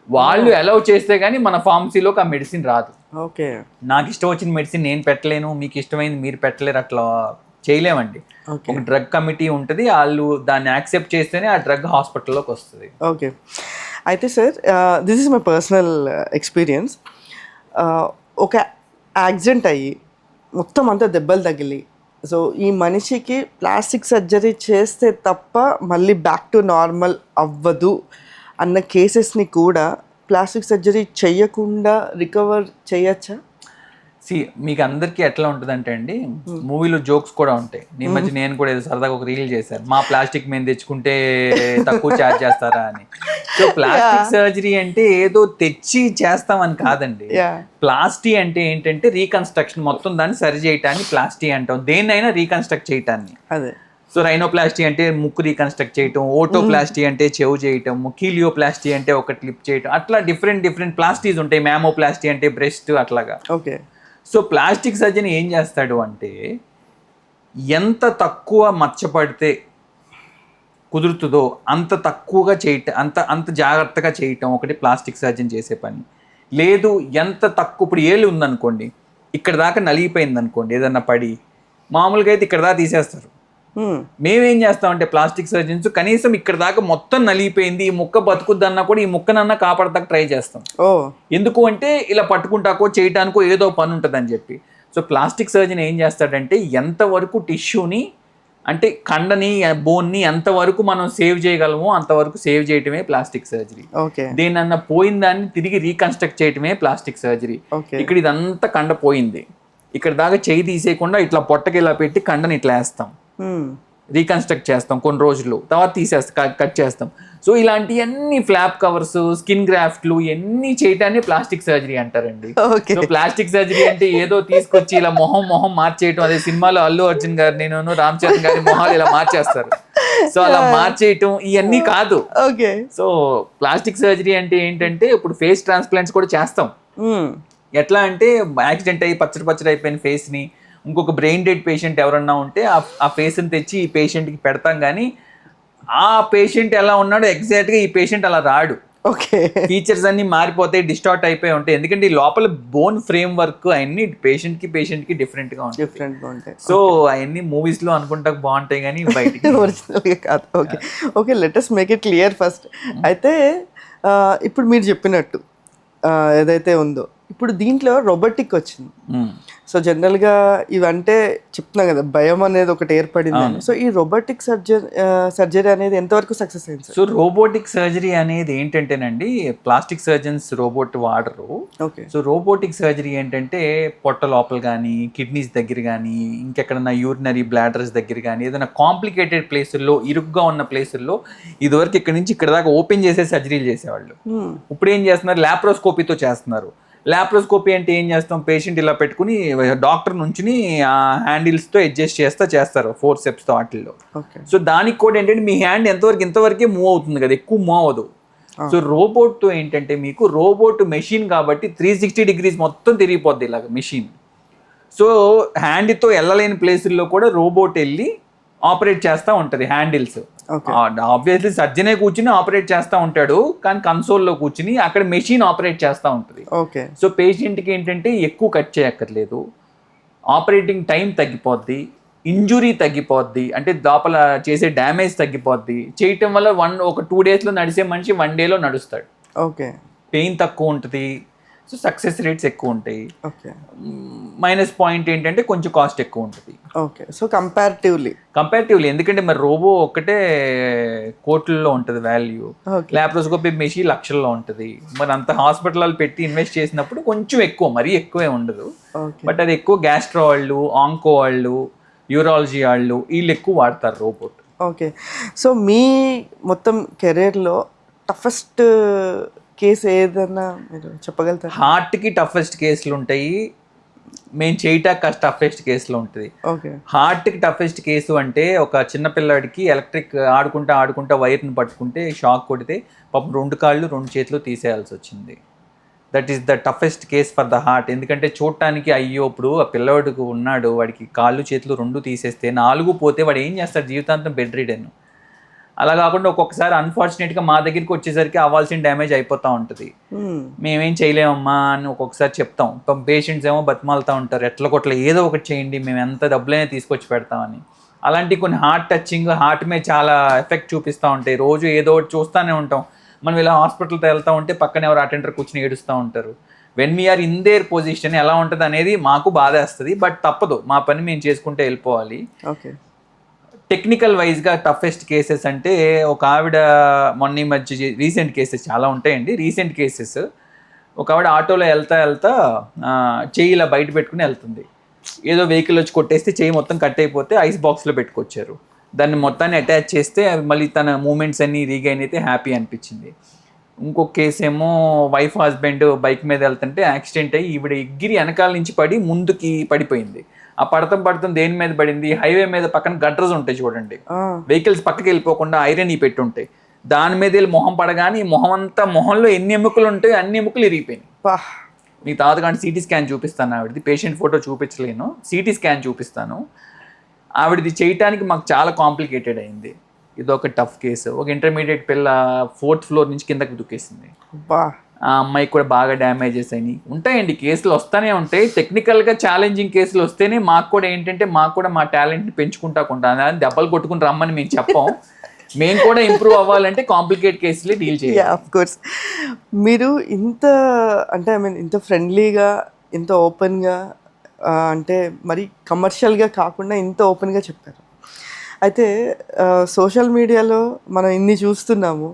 వాళ్ళు అలౌ చేస్తే కానీ మన ఫార్మసీలోకి ఆ మెడిసిన్ రాదు. ఓకే. నాకు ఇష్టం వచ్చిన మెడిసిన్ నేను పెట్టలేను, మీకు ఇష్టమైంది మీరు పెట్టలేరు, అట్లా చేయలేమండి. ఒక డ్రగ్ కమిటీ ఉంటుంది, వాళ్ళు దాన్ని యాక్సెప్ట్ చేస్తేనే ఆ డ్రగ్ హాస్పిటల్లోకి వస్తుంది. ఓకే. అయితే sir this is my personal experience. ఒక యాక్సిడెంట్ అయ్యి మొత్తం అంతా దెబ్బలు తగిలి, సో ఈ మనిషికి ప్లాస్టిక్ సర్జరీ చేస్తే తప్ప మళ్ళీ బ్యాక్ టు నార్మల్ అవ్వదు అన్న కేసెస్ని కూడా ప్లాస్టిక్ సర్జరీ చేయకుండా రికవర్ చేయొచ్చా? మీకు అందరికీ ఎట్లా ఉంటుందంటే అండి, మూవీలో జోక్స్ కూడా ఉంటాయి. నీ మధ్య నేను కూడా ఏదో సరదాగా ఒక రీల్ చేశాను, మా ప్లాస్టిక్ మేము తెచ్చుకుంటే తక్కువ ఛార్జ్ చేస్తారా అని. సో ప్లాస్టిక్ సర్జరీ అంటే ఏదో తెచ్చి చేస్తామని కాదండి. ప్లాస్టీ అంటే ఏంటంటే రీకన్స్ట్రక్షన్, మొత్తం దాన్ని సరి చేయటాన్ని ప్లాస్టీ అంటాం. దేన్నైనా రీకన్స్ట్రక్ట్ చేయటాన్ని. అదే. సో రైనోప్లాస్టీ అంటే ముక్కు రీకన్స్ట్రక్ట్ చేయటం, ఓటోప్లాస్టీ అంటే చెవు చేయటం, కీలియోప్లాస్టీ అంటే ఒక క్లిప్ చేయటం, అట్లా డిఫరెంట్ ప్లాస్టీస్ ఉంటాయి. మ్యామోప్లాస్టీ అంటే బ్రెస్ట్, అట్లాగా. ఓకే. సో ప్లాస్టిక్ సర్జన్ ఏం చేస్తాడు అంటే ఎంత తక్కువ మచ్చపడితే కుదురుతుందో అంత తక్కువగా చేయటం, అంత జాగ్రత్తగా చేయటం ఒకటి ప్లాస్టిక్ సర్జన్ చేసే పని. లేదు ఎంత తక్కువ, ఇప్పుడు ఏళ్ళు ఉందనుకోండి, ఇక్కడ దాకా నలిగిపోయింది అనుకోండి ఏదన్నా పడి, మామూలుగా అయితే ఇక్కడ దాకా తీసేస్తారు. మేమేం చేస్తామంటే ప్లాస్టిక్ సర్జన్స్ కనీసం ఇక్కడ దాకా మొత్తం నలిగిపోయింది, ఈ ముక్క బతుకుద్దన్నా కూడా ఈ ముక్కనన్నా కాపాడతాక ట్రై చేస్తాం. ఎందుకు అంటే ఇలా పట్టుకుంటాకో చేయటానికో ఏదో పని ఉంటుందని చెప్పి. సో ప్లాస్టిక్ సర్జన్ ఏం చేస్తాడంటే ఎంతవరకు టిష్యూని అంటే కండని, బోన్ని ఎంతవరకు మనం సేవ్ చేయగలమో అంతవరకు సేవ్ చేయటమే ప్లాస్టిక్ సర్జరీ. దేనన్నా పోయిన దాన్ని తిరిగి రీకన్స్ట్రక్ట్ చేయటమే ప్లాస్టిక్ సర్జరీ. ఇక్కడ ఇదంతా కండ పోయింది, ఇక్కడ దాకా చేయి తీసేయకుండా ఇట్లా పొట్టకి ఇలా పెట్టి కండని ఇట్లా వేస్తాం, రీకన్స్ట్రక్ట్ చేస్తాం, కొన్ని రోజులు తర్వాత తీసేస్తాం, కట్ చేస్తాం. సో ఇలాంటివన్నీ ఫ్లాప్ కవర్స్, స్కిన్ గ్రాఫ్ట్లు ఇవన్నీ చేయటాన్ని ప్లాస్టిక్ సర్జరీ అంటారండి. సో ప్లాస్టిక్ సర్జరీ అంటే ఏదో తీసుకొచ్చి ఇలా మొహం మార్చేయటం, అదే సినిమాలో అల్లు అర్జున్ గారు, నేను రామ్ చరణ్ గారి మొహాలు ఇలా మార్చేస్తారు. సో అలా మార్చేయటం ఇవన్నీ కాదు. సో ప్లాస్టిక్ సర్జరీ అంటే ఏంటంటే ఇప్పుడు ఫేస్ ట్రాన్స్ప్లాంట్స్ కూడా చేస్తాం. ఎట్లా అంటే యాక్సిడెంట్ అయ్యి పచ్చడి అయిపోయిన ఫేస్ని ఇంకొక బ్రెయిన్ డెడ్ పేషెంట్ ఎవరన్నా ఉంటే ఆ ఫేస్ని తెచ్చి ఈ పేషెంట్కి పెడతాం. కానీ ఆ పేషెంట్ ఎలా ఉన్నాడో ఎగ్జాక్ట్గా ఈ పేషెంట్ అలా రాడు. ఫీచర్స్ అన్ని మారిపోతాయి, డిస్టార్ట్ అయిపోయి ఉంటాయి. ఎందుకంటే ఈ లోపల బోన్ ఫ్రేమ్ వర్క్ అవన్నీ పేషెంట్కి డిఫరెంట్గా ఉంటాయి. సో అవన్నీ మూవీస్లో అనుకుంటా బాగుంటాయి కానీ బయటికి ఒరిజినల్గా కాదు. Okay, let us make it clear first. అయితే ఇప్పుడు మీరు చెప్పినట్టు ఏదైతే ఉందో ఇప్పుడు దీంట్లో రోబోటిక్ వచ్చింది. సో జనరల్గా ఇవంటే చెప్తున్నా కదా, భయం అనేది ఒకటి ఏర్పడింది. సో ఈ రోబోటిక్ సర్జరీ అనేది ఎంతవరకు సక్సెస్ అయింది సార్? సో రోబోటిక్ సర్జరీ అనేది ఏంటంటేనండి, ప్లాస్టిక్ సర్జన్స్ రోబోట్ వాడరు. ఓకే. సో రోబోటిక్ సర్జరీ ఏంటంటే పొట్ట లోపల కానీ, కిడ్నీస్ దగ్గర కానీ, ఇంకెక్కడన్నా యూరినరీ బ్లాడర్స్ దగ్గర కానీ, ఏదైనా కాంప్లికేటెడ్ ప్లేసుల్లో, ఇరుగ్గా ఉన్న ప్లేసుల్లో ఇదివరకు ఇక్కడ నుంచి ఇక్కడ దాకా ఓపెన్ చేసే సర్జరీలు చేసేవాళ్ళు. ఇప్పుడు ఏం చేస్తున్నారు, ల్యాప్రోస్కోపీతో చేస్తున్నారు. ల్యాప్రోస్కోపీ అంటే ఏం చేస్తాం, పేషెంట్ ఇలా పెట్టుకుని డాక్టర్ నుంచి ఆ హ్యాండిల్స్తో అడ్జస్ట్ చేస్తారు ఫోర్సెప్స్తో వాటిల్లో. సో దానికి కూడా ఏంటంటే మీ హ్యాండ్ ఇంతవరకే మూవ్ అవుతుంది కదా, ఎక్కువ మూవ్ అవ్వదు. సో రోబోట్తో ఏంటంటే మీకు రోబోట్ మెషిన్ కాబట్టి 360 degrees మొత్తం తిరిగిపోద్ది ఇలాగ మెషిన్. సో హ్యాండ్తో వెళ్ళలేని ప్లేసుల్లో కూడా రోబోట్ వెళ్ళి ఆపరేట్ చేస్తూ ఉంటుంది హ్యాండిల్స్. ఆబ్వియస్లీ సర్జనే కూర్చుని ఆపరేట్ చేస్తూ ఉంటాడు, కానీ కన్సోల్లో కూర్చుని అక్కడ మెషిన్ ఆపరేట్ చేస్తూ ఉంటుంది. ఓకే. సో పేషెంట్కి ఏంటంటే ఎక్కువ కట్ చేయక్కర్లేదు, ఆపరేటింగ్ టైం తగ్గిపోద్ది, ఇంజురీ తగ్గిపోద్ది, అంటే లోపల చేసే డ్యామేజ్ తగ్గిపోద్ది. చేయటం వల్ల ఒక 2 daysలో నడిచే మనిషి 1 dayలో నడుస్తాడు. ఓకే. పెయిన్ తక్కువ ఉంటుంది. సో సక్సెస్ రేట్స్ ఎక్కువ ఉంటాయి. ఓకే. మైనస్ పాయింట్ ఏంటంటే కొంచెం కాస్ట్ ఎక్కువ ఉంటుంది. ఓకే. సో కంపారిటివ్లీ ఎందుకంటే మరి రోబో ఒక్కటే కోట్లలో ఉంటుంది వాల్యూ, ల్యాప్రోస్కోపీ మెషిన్ లక్షల్లో ఉంటుంది. మరి అంత హాస్పిటల్ పెట్టి ఇన్వెస్ట్ చేసినప్పుడు కొంచెం ఎక్కువ, మరీ ఎక్కువే ఉండదు. బట్ అది ఎక్కువ గ్యాస్ట్రో వాళ్ళు, ఆంకో వాళ్ళు, యూరాలజీ వాళ్ళు వీళ్ళు ఎక్కువ వాడతారు రోబోట్. ఓకే. సో మీ మొత్తం కెరీర్లో టఫెస్ట్ కేసు ఏదన్నా మీరు చెప్పగలుగుతారు? హార్ట్కి టఫెస్ట్ కేసులు ఉంటాయి, మేము చేయటానికి టఫెస్ట్ కేసులు ఉంటుంది. ఓకే. హార్ట్కి టఫెస్ట్ కేసు అంటే ఒక చిన్న పిల్లాడికి ఎలక్ట్రిక్ ఆడుకుంటా వైర్ని పట్టుకుంటే షాక్ కొడితే పాపం 2 కాళ్ళు 2 చేతులు తీసేయాల్సి వచ్చింది. That is the toughest case for the heart. ఎందుకంటే చూడటానికి అయ్యో ఇప్పుడు ఆ పిల్లవాడికి ఉన్నాడు, వాడికి కాళ్ళు చేతులు 2 తీసేస్తే 4 పోతే వాడు ఏం చేస్తాడు, జీవితాంతం బెడ్ రిడెన్. అలా కాకుండా ఒక్కొక్కసారి అన్ఫార్చునేట్గా మా దగ్గరికి వచ్చేసరికి అవ్వాల్సిన డ్యామేజ్ అయిపోతూ ఉంటుంది. మేమేం చేయలేమమ్మా అని ఒక్కొక్కసారి చెప్తాం. పేషెంట్స్ ఏమో బతిమాలుతూ ఉంటారు, ఎట్లకొట్ల ఏదో ఒకటి చేయండి, మేము ఎంత డబ్బులైనా తీసుకొచ్చి పెడతామని. అలాంటి కొన్ని హార్ట్ టచింగ్, హార్ట్ మీద చాలా ఎఫెక్ట్ చూపిస్తూ ఉంటాయి. రోజు ఏదో ఒకటి చూస్తూనే ఉంటాం. మనం ఇలా హాస్పిటల్తో వెళ్తూ ఉంటే పక్కన ఎవరు అటెండర్ కూర్చొని ఏడుస్తూ ఉంటారు. When we're in their position ఎలా ఉంటుంది అనేది మాకు బాధేస్తుంది. బట్ తప్పదు, మా పని మేము చేసుకుంటే వెళ్ళిపోవాలి. ఓకే. టెక్నికల్ వైజ్గా టఫెస్ట్ కేసెస్ అంటే ఒక ఆవిడ మొన్న మధ్య రీసెంట్ కేసెస్ చాలా ఉంటాయండి. రీసెంట్ కేసెస్ ఒక ఆవిడ ఆటోలో వెళ్తా చెయ్యి ఇలా బయట పెట్టుకుని వెళ్తుంది. ఏదో వెహికల్ వచ్చి కొట్టేస్తే చెయ్యి మొత్తం కట్ అయిపోతే ఐస్ బాక్స్లో పెట్టుకొచ్చారు. దాన్ని మొత్తాన్ని అటాచ్ చేస్తే అవి మళ్ళీ తన మూమెంట్స్ అన్నీ రీగైన్ అయితే హ్యాపీ అనిపించింది. ఇంకొక కేసు ఏమో వైఫ్ హస్బెండ్ బైక్ మీద వెళ్తుంటే యాక్సిడెంట్ అయ్యి ఈవిడ ఎగిరి వెనకాల నుంచి పడి ముందుకి పడిపోయింది. ఆ పడతం దేని మీద పడింది, హైవే మీద పక్కన గట్రస్ ఉంటాయి చూడండి, వెహికల్స్ పక్కకి వెళ్ళిపోకుండా ఐరన్ పెట్టి ఉంటాయి, దాని మీద వెళ్ళి మొహం పడగానే మొహంలో ఎన్ని ఎముకలు ఉంటాయో అన్ని ఎముకలు ఇరిగిపోయినాయి. మీ తాతగాని సిటీ స్కాన్ చూపిస్తాను, ఆవిడది పేషెంట్ ఫోటో చూపించలేను, సిటీ స్కాన్ చూపిస్తాను. ఆవిడది చేయటానికి మాకు చాలా కాంప్లికేటెడ్ అయింది. ఇదొక టఫ్ కేసు. ఒక ఇంటర్మీడియట్ పిల్ల 4th floor నుంచి కిందకి దుక్కేసింది. ఆ అమ్మాయికి కూడా బాగా డ్యామేజెస్ అయినాయి. ఉంటాయండి, కేసులు వస్తూనే ఉంటాయి. టెక్నికల్గా ఛాలెంజింగ్ కేసులు వస్తేనే మాకు కూడా ఏంటంటే మా టాలెంట్ని పెంచుకుంటా దెబ్బలు కొట్టుకుని రమ్మని మేము చెప్పాం. మేము కూడా ఇంప్రూవ్ అవ్వాలంటే కాంప్లికేట్ కేసులే డీల్ చేయాలి. Of course. మీరు ఇంత అంటే ఇంత ఫ్రెండ్లీగా, ఇంత ఓపెన్గా, అంటే మరి కమర్షియల్గా కాకుండా ఇంత ఓపెన్గా చెప్పారు. అయితే సోషల్ మీడియాలో మనం ఇన్ని చూస్తున్నాము,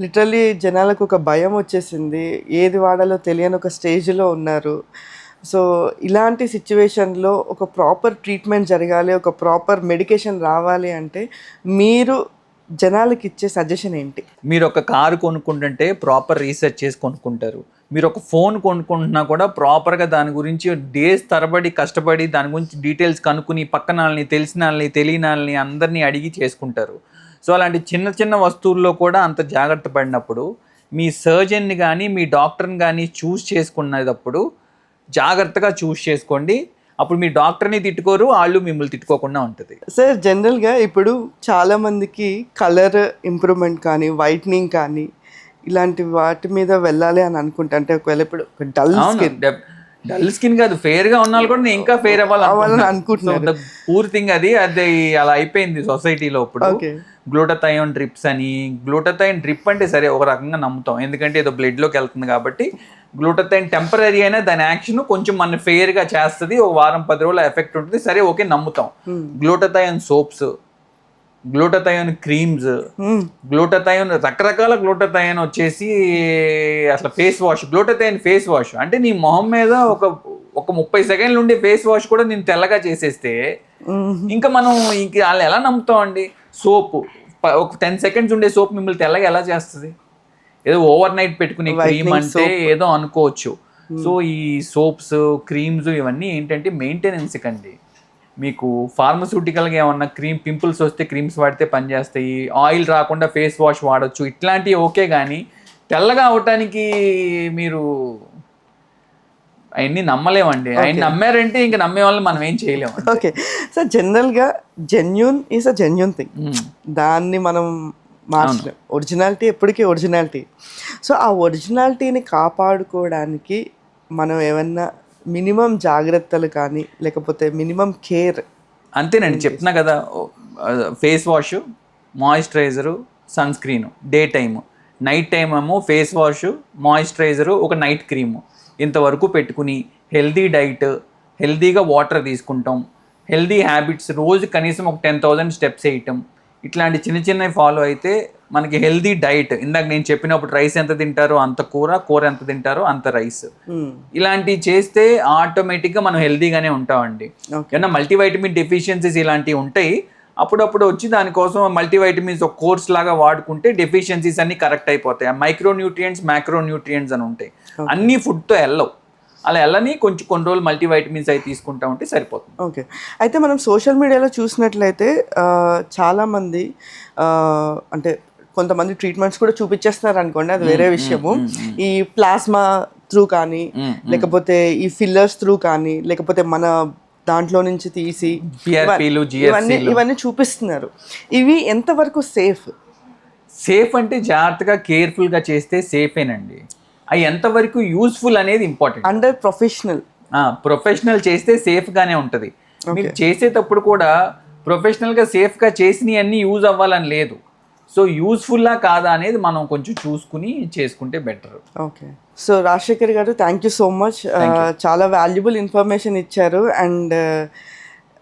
లిటరల్లీ జనాలకు ఒక భయం వచ్చేసింది, ఏది వాడాలో తెలియని ఒక స్టేజ్లో ఉన్నారు. సో ఇలాంటి సిచ్యువేషన్లో ఒక ప్రాపర్ ట్రీట్మెంట్ జరగాలి, ఒక ప్రాపర్ మెడికేషన్ రావాలి అంటే మీరు జనాలకి ఇచ్చే సజెషన్ ఏంటి? మీరు ఒక కారు కొనుక్కుంటుంటే ప్రాపర్ రీసెర్చ్ చేసి కొనుక్కుంటారు. మీరు ఒక ఫోన్ కొనుక్కుంటున్నా కూడా ప్రాపర్గా దాని గురించి డేస్ తరబడి కష్టపడి దాని గురించి డీటెయిల్స్ కనుక్కుని పక్కన వాళ్ళని, తెలిసిన వాళ్ళని, తెలియని వాళ్ళని అందరినీ అడిగి చేసుకుంటారు. సో అలాంటి చిన్న చిన్న వస్తువుల్లో కూడా అంత జాగ్రత్త పడినప్పుడు మీ సర్జన్ని కానీ మీ డాక్టర్ని కానీ చూస్ చేసుకునేటప్పుడు జాగ్రత్తగా చూస్ చేసుకోండి. అప్పుడు మీ డాక్టర్ని తిట్టుకోరు, వాళ్ళు మిమ్మల్ని తిట్టుకోకుండా ఉంటుంది. సార్ జనరల్గా ఇప్పుడు చాలామందికి కలర్ ఇంప్రూవ్మెంట్ కానీ, వైట్నింగ్ కానీ ఇలాంటి వాటి మీద వెళ్ళాలి అని అనుకుంటా. అంటే ఒకవేళ ఇప్పుడు డల్ స్కిన్ కాదు, ఫెయిర్ గా ఉన్న వాళ్ళు కూడా నేను ఇంకా ఫెయిర్ అవ్వాలని అనుకుంటున్నాను. పూర్ థింగ్ అది అలా అయిపోయింది సొసైటీలో ఇప్పుడు. గ్లూటథయోన్ డ్రిప్స్ అని. గ్లూటథయోన్ డ్రిప్ అంటే సరే ఒక రకంగా నమ్ముతాం, ఎందుకంటే ఏదో బ్లడ్లోకి వెళ్తుంది కాబట్టి. గ్లూటథయోన్ టెంపరీ అయినా దాని యాక్షన్ కొంచెం మన ఫెయిర్గా చేస్తుంది, ఒక వారం 10 రోజుల ఎఫెక్ట్ ఉంటుంది, సరే ఓకే నమ్ముతాం. Glutathione soaps, glutathione creams, glutathione రకరకాల గ్లూటథయోన్ వచ్చేసి అసలు face wash, glutathione face wash అంటే నీ మొహం మీద ఒక 30 సెకండ్లు ఉండే ఫేస్ వాష్ కూడా నేను తెల్లగా చేసేస్తే ఇంకా మనం ఇంక వాళ్ళు ఎలా నమ్ముతాం అండి? సోప్ ఒక 10 సెకండ్స్ ఉండే సోప్ మిమ్మల్ని తెల్లగా ఎలా చేస్తుంది? ఏదో ఓవర్ నైట్ పెట్టుకునే క్రీమ్ అంటే ఏదో అనుకోవచ్చు. సో ఈ సోప్స్, క్రీమ్స్ ఇవన్నీ ఏంటంటే మెయింటెనెన్స్ కండి. మీకు ఫార్మస్యూటికల్గా ఏమన్నా పింపుల్స్ వస్తే క్రీమ్స్ వాడితే పనిచేస్తాయి, ఆయిల్ రాకుండా ఫేస్ వాష్ వాడచ్చు, ఇట్లాంటివి ఓకే. కానీ తెల్లగా అవటానికి మీరు అవన్నీ నమ్మలేమండి. ఆయన నమ్మారంటే ఇంకా నమ్మే వాళ్ళని మనం ఏం చేయలేము. ఓకే సార్, జనరల్గా genuine is a genuine thing, దాన్ని మనం మార్చలేం. ఒరిజినాలిటీ ఎప్పటికీ ఒరిజినాలిటీ. సో ఆ ఒరిజినాలిటీని కాపాడుకోవడానికి మనం ఏమన్నా మినిమం జాగ్రత్తలు కానీ లేకపోతే మినిమం కేర్? అంతేనండి, చెప్తున్నా కదా, face wash, moisturiser, sunscreen day time, night time ఏమో ఫేస్ వాష్, మాయిశ్చరైజరు, ఒక నైట్ క్రీము, ఇంతవరకు పెట్టుకుని హెల్దీ డైట్, హెల్దీగా వాటర్ తీసుకుంటాం, హెల్దీ హ్యాబిట్స్, రోజు కనీసం ఒక 10,000 స్టెప్స్ వేయటం, ఇట్లాంటి చిన్న చిన్నవి ఫాలో అయితే మనకి హెల్దీ డైట్, ఇందాక నేను చెప్పినప్పుడు రైస్ ఎంత తింటారో అంత కూర ఎంత తింటారో అంత రైస్, ఇలాంటివి చేస్తే ఆటోమేటిక్గా మనం హెల్దీగానే ఉంటామండి. ఏమన్నా మల్టీవైటమిన్ డెఫిషియన్సీస్ ఇలాంటివి ఉంటాయి, అప్పుడప్పుడు వచ్చి దానికోసం మల్టీవైటమిన్స్ ఒక కోర్స్ లాగా వాడుకుంటే డెఫిషియన్సీస్ అన్ని కరెక్ట్ అయిపోతాయి. మైక్రోన్యూట్రియంట్స్, మ్యాక్రోన్యూట్రియంట్స్ అని ఉంటాయి, అన్నీ ఫుడ్తో వెళ్ళవు. అలా వెళ్ళని కొన్ని రోజులు మల్టీవైటమిన్స్ అవి తీసుకుంటా ఉంటే సరిపోతుంది. ఓకే, అయితే మనం సోషల్ మీడియాలో చూసినట్లయితే చాలామంది అంటే కొంతమంది ట్రీట్మెంట్స్ కూడా చూపించేస్తున్నారు అనుకోండి, అది వేరే విషయము. ఈ ప్లాస్మా త్రూ కానీ లేకపోతే ఈ ఫిల్లర్స్ త్రూ కానీ లేకపోతే మన దాంట్లో నుంచి తీసి ఇవన్నీ చూపిస్తున్నారు. ఇవి ఎంతవరకు సేఫ్ అంటే జాగ్రత్తగా కేర్ఫుల్గా చేస్తే సేఫేనండి. అవి ఎంతవరకు యూస్ఫుల్ అనేది ఇంపార్టెంట్. అండర్ ప్రొఫెషనల్ చేస్తే సేఫ్గానే ఉంటుంది. మీరు చేసేటప్పుడు కూడా ప్రొఫెషనల్గా సేఫ్గా చేసినవి అన్నీ యూజ్ అవ్వాలని లేదు. సో యూస్ఫుల్లా కాదా అనేది మనం కొంచెం చూసుకుని చేసుకుంటే బెటర్. ఓకే, సో రాజశేఖర్ గారు, థ్యాంక్ యూ సో మచ్. చాలా వాల్యుబుల్ ఇన్ఫర్మేషన్ ఇచ్చారు అండ్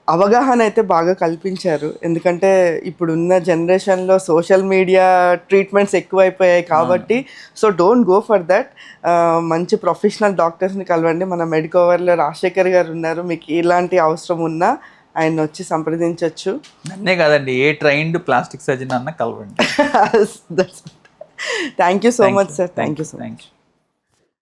అవగాహన అయితే బాగా కల్పించారు. ఎందుకంటే ఇప్పుడున్న జనరేషన్లో సోషల్ మీడియా ట్రీట్మెంట్స్ ఎక్కువైపోయాయి కాబట్టి so don't go for that. మంచి ప్రొఫెషనల్ డాక్టర్స్ని కలవండి. మన మెడికవర్లో రాజశేఖర్ గారు ఉన్నారు, మీకు ఎలాంటి అవసరం ఉన్నా ఆయన వచ్చి సంప్రదించవచ్చు. అన్నే కాదండి, ఏ ట్రైన్డ్ ప్లాస్టిక్ సర్జన్ అన్న కలవండి. Thank you so much sir. Thank you.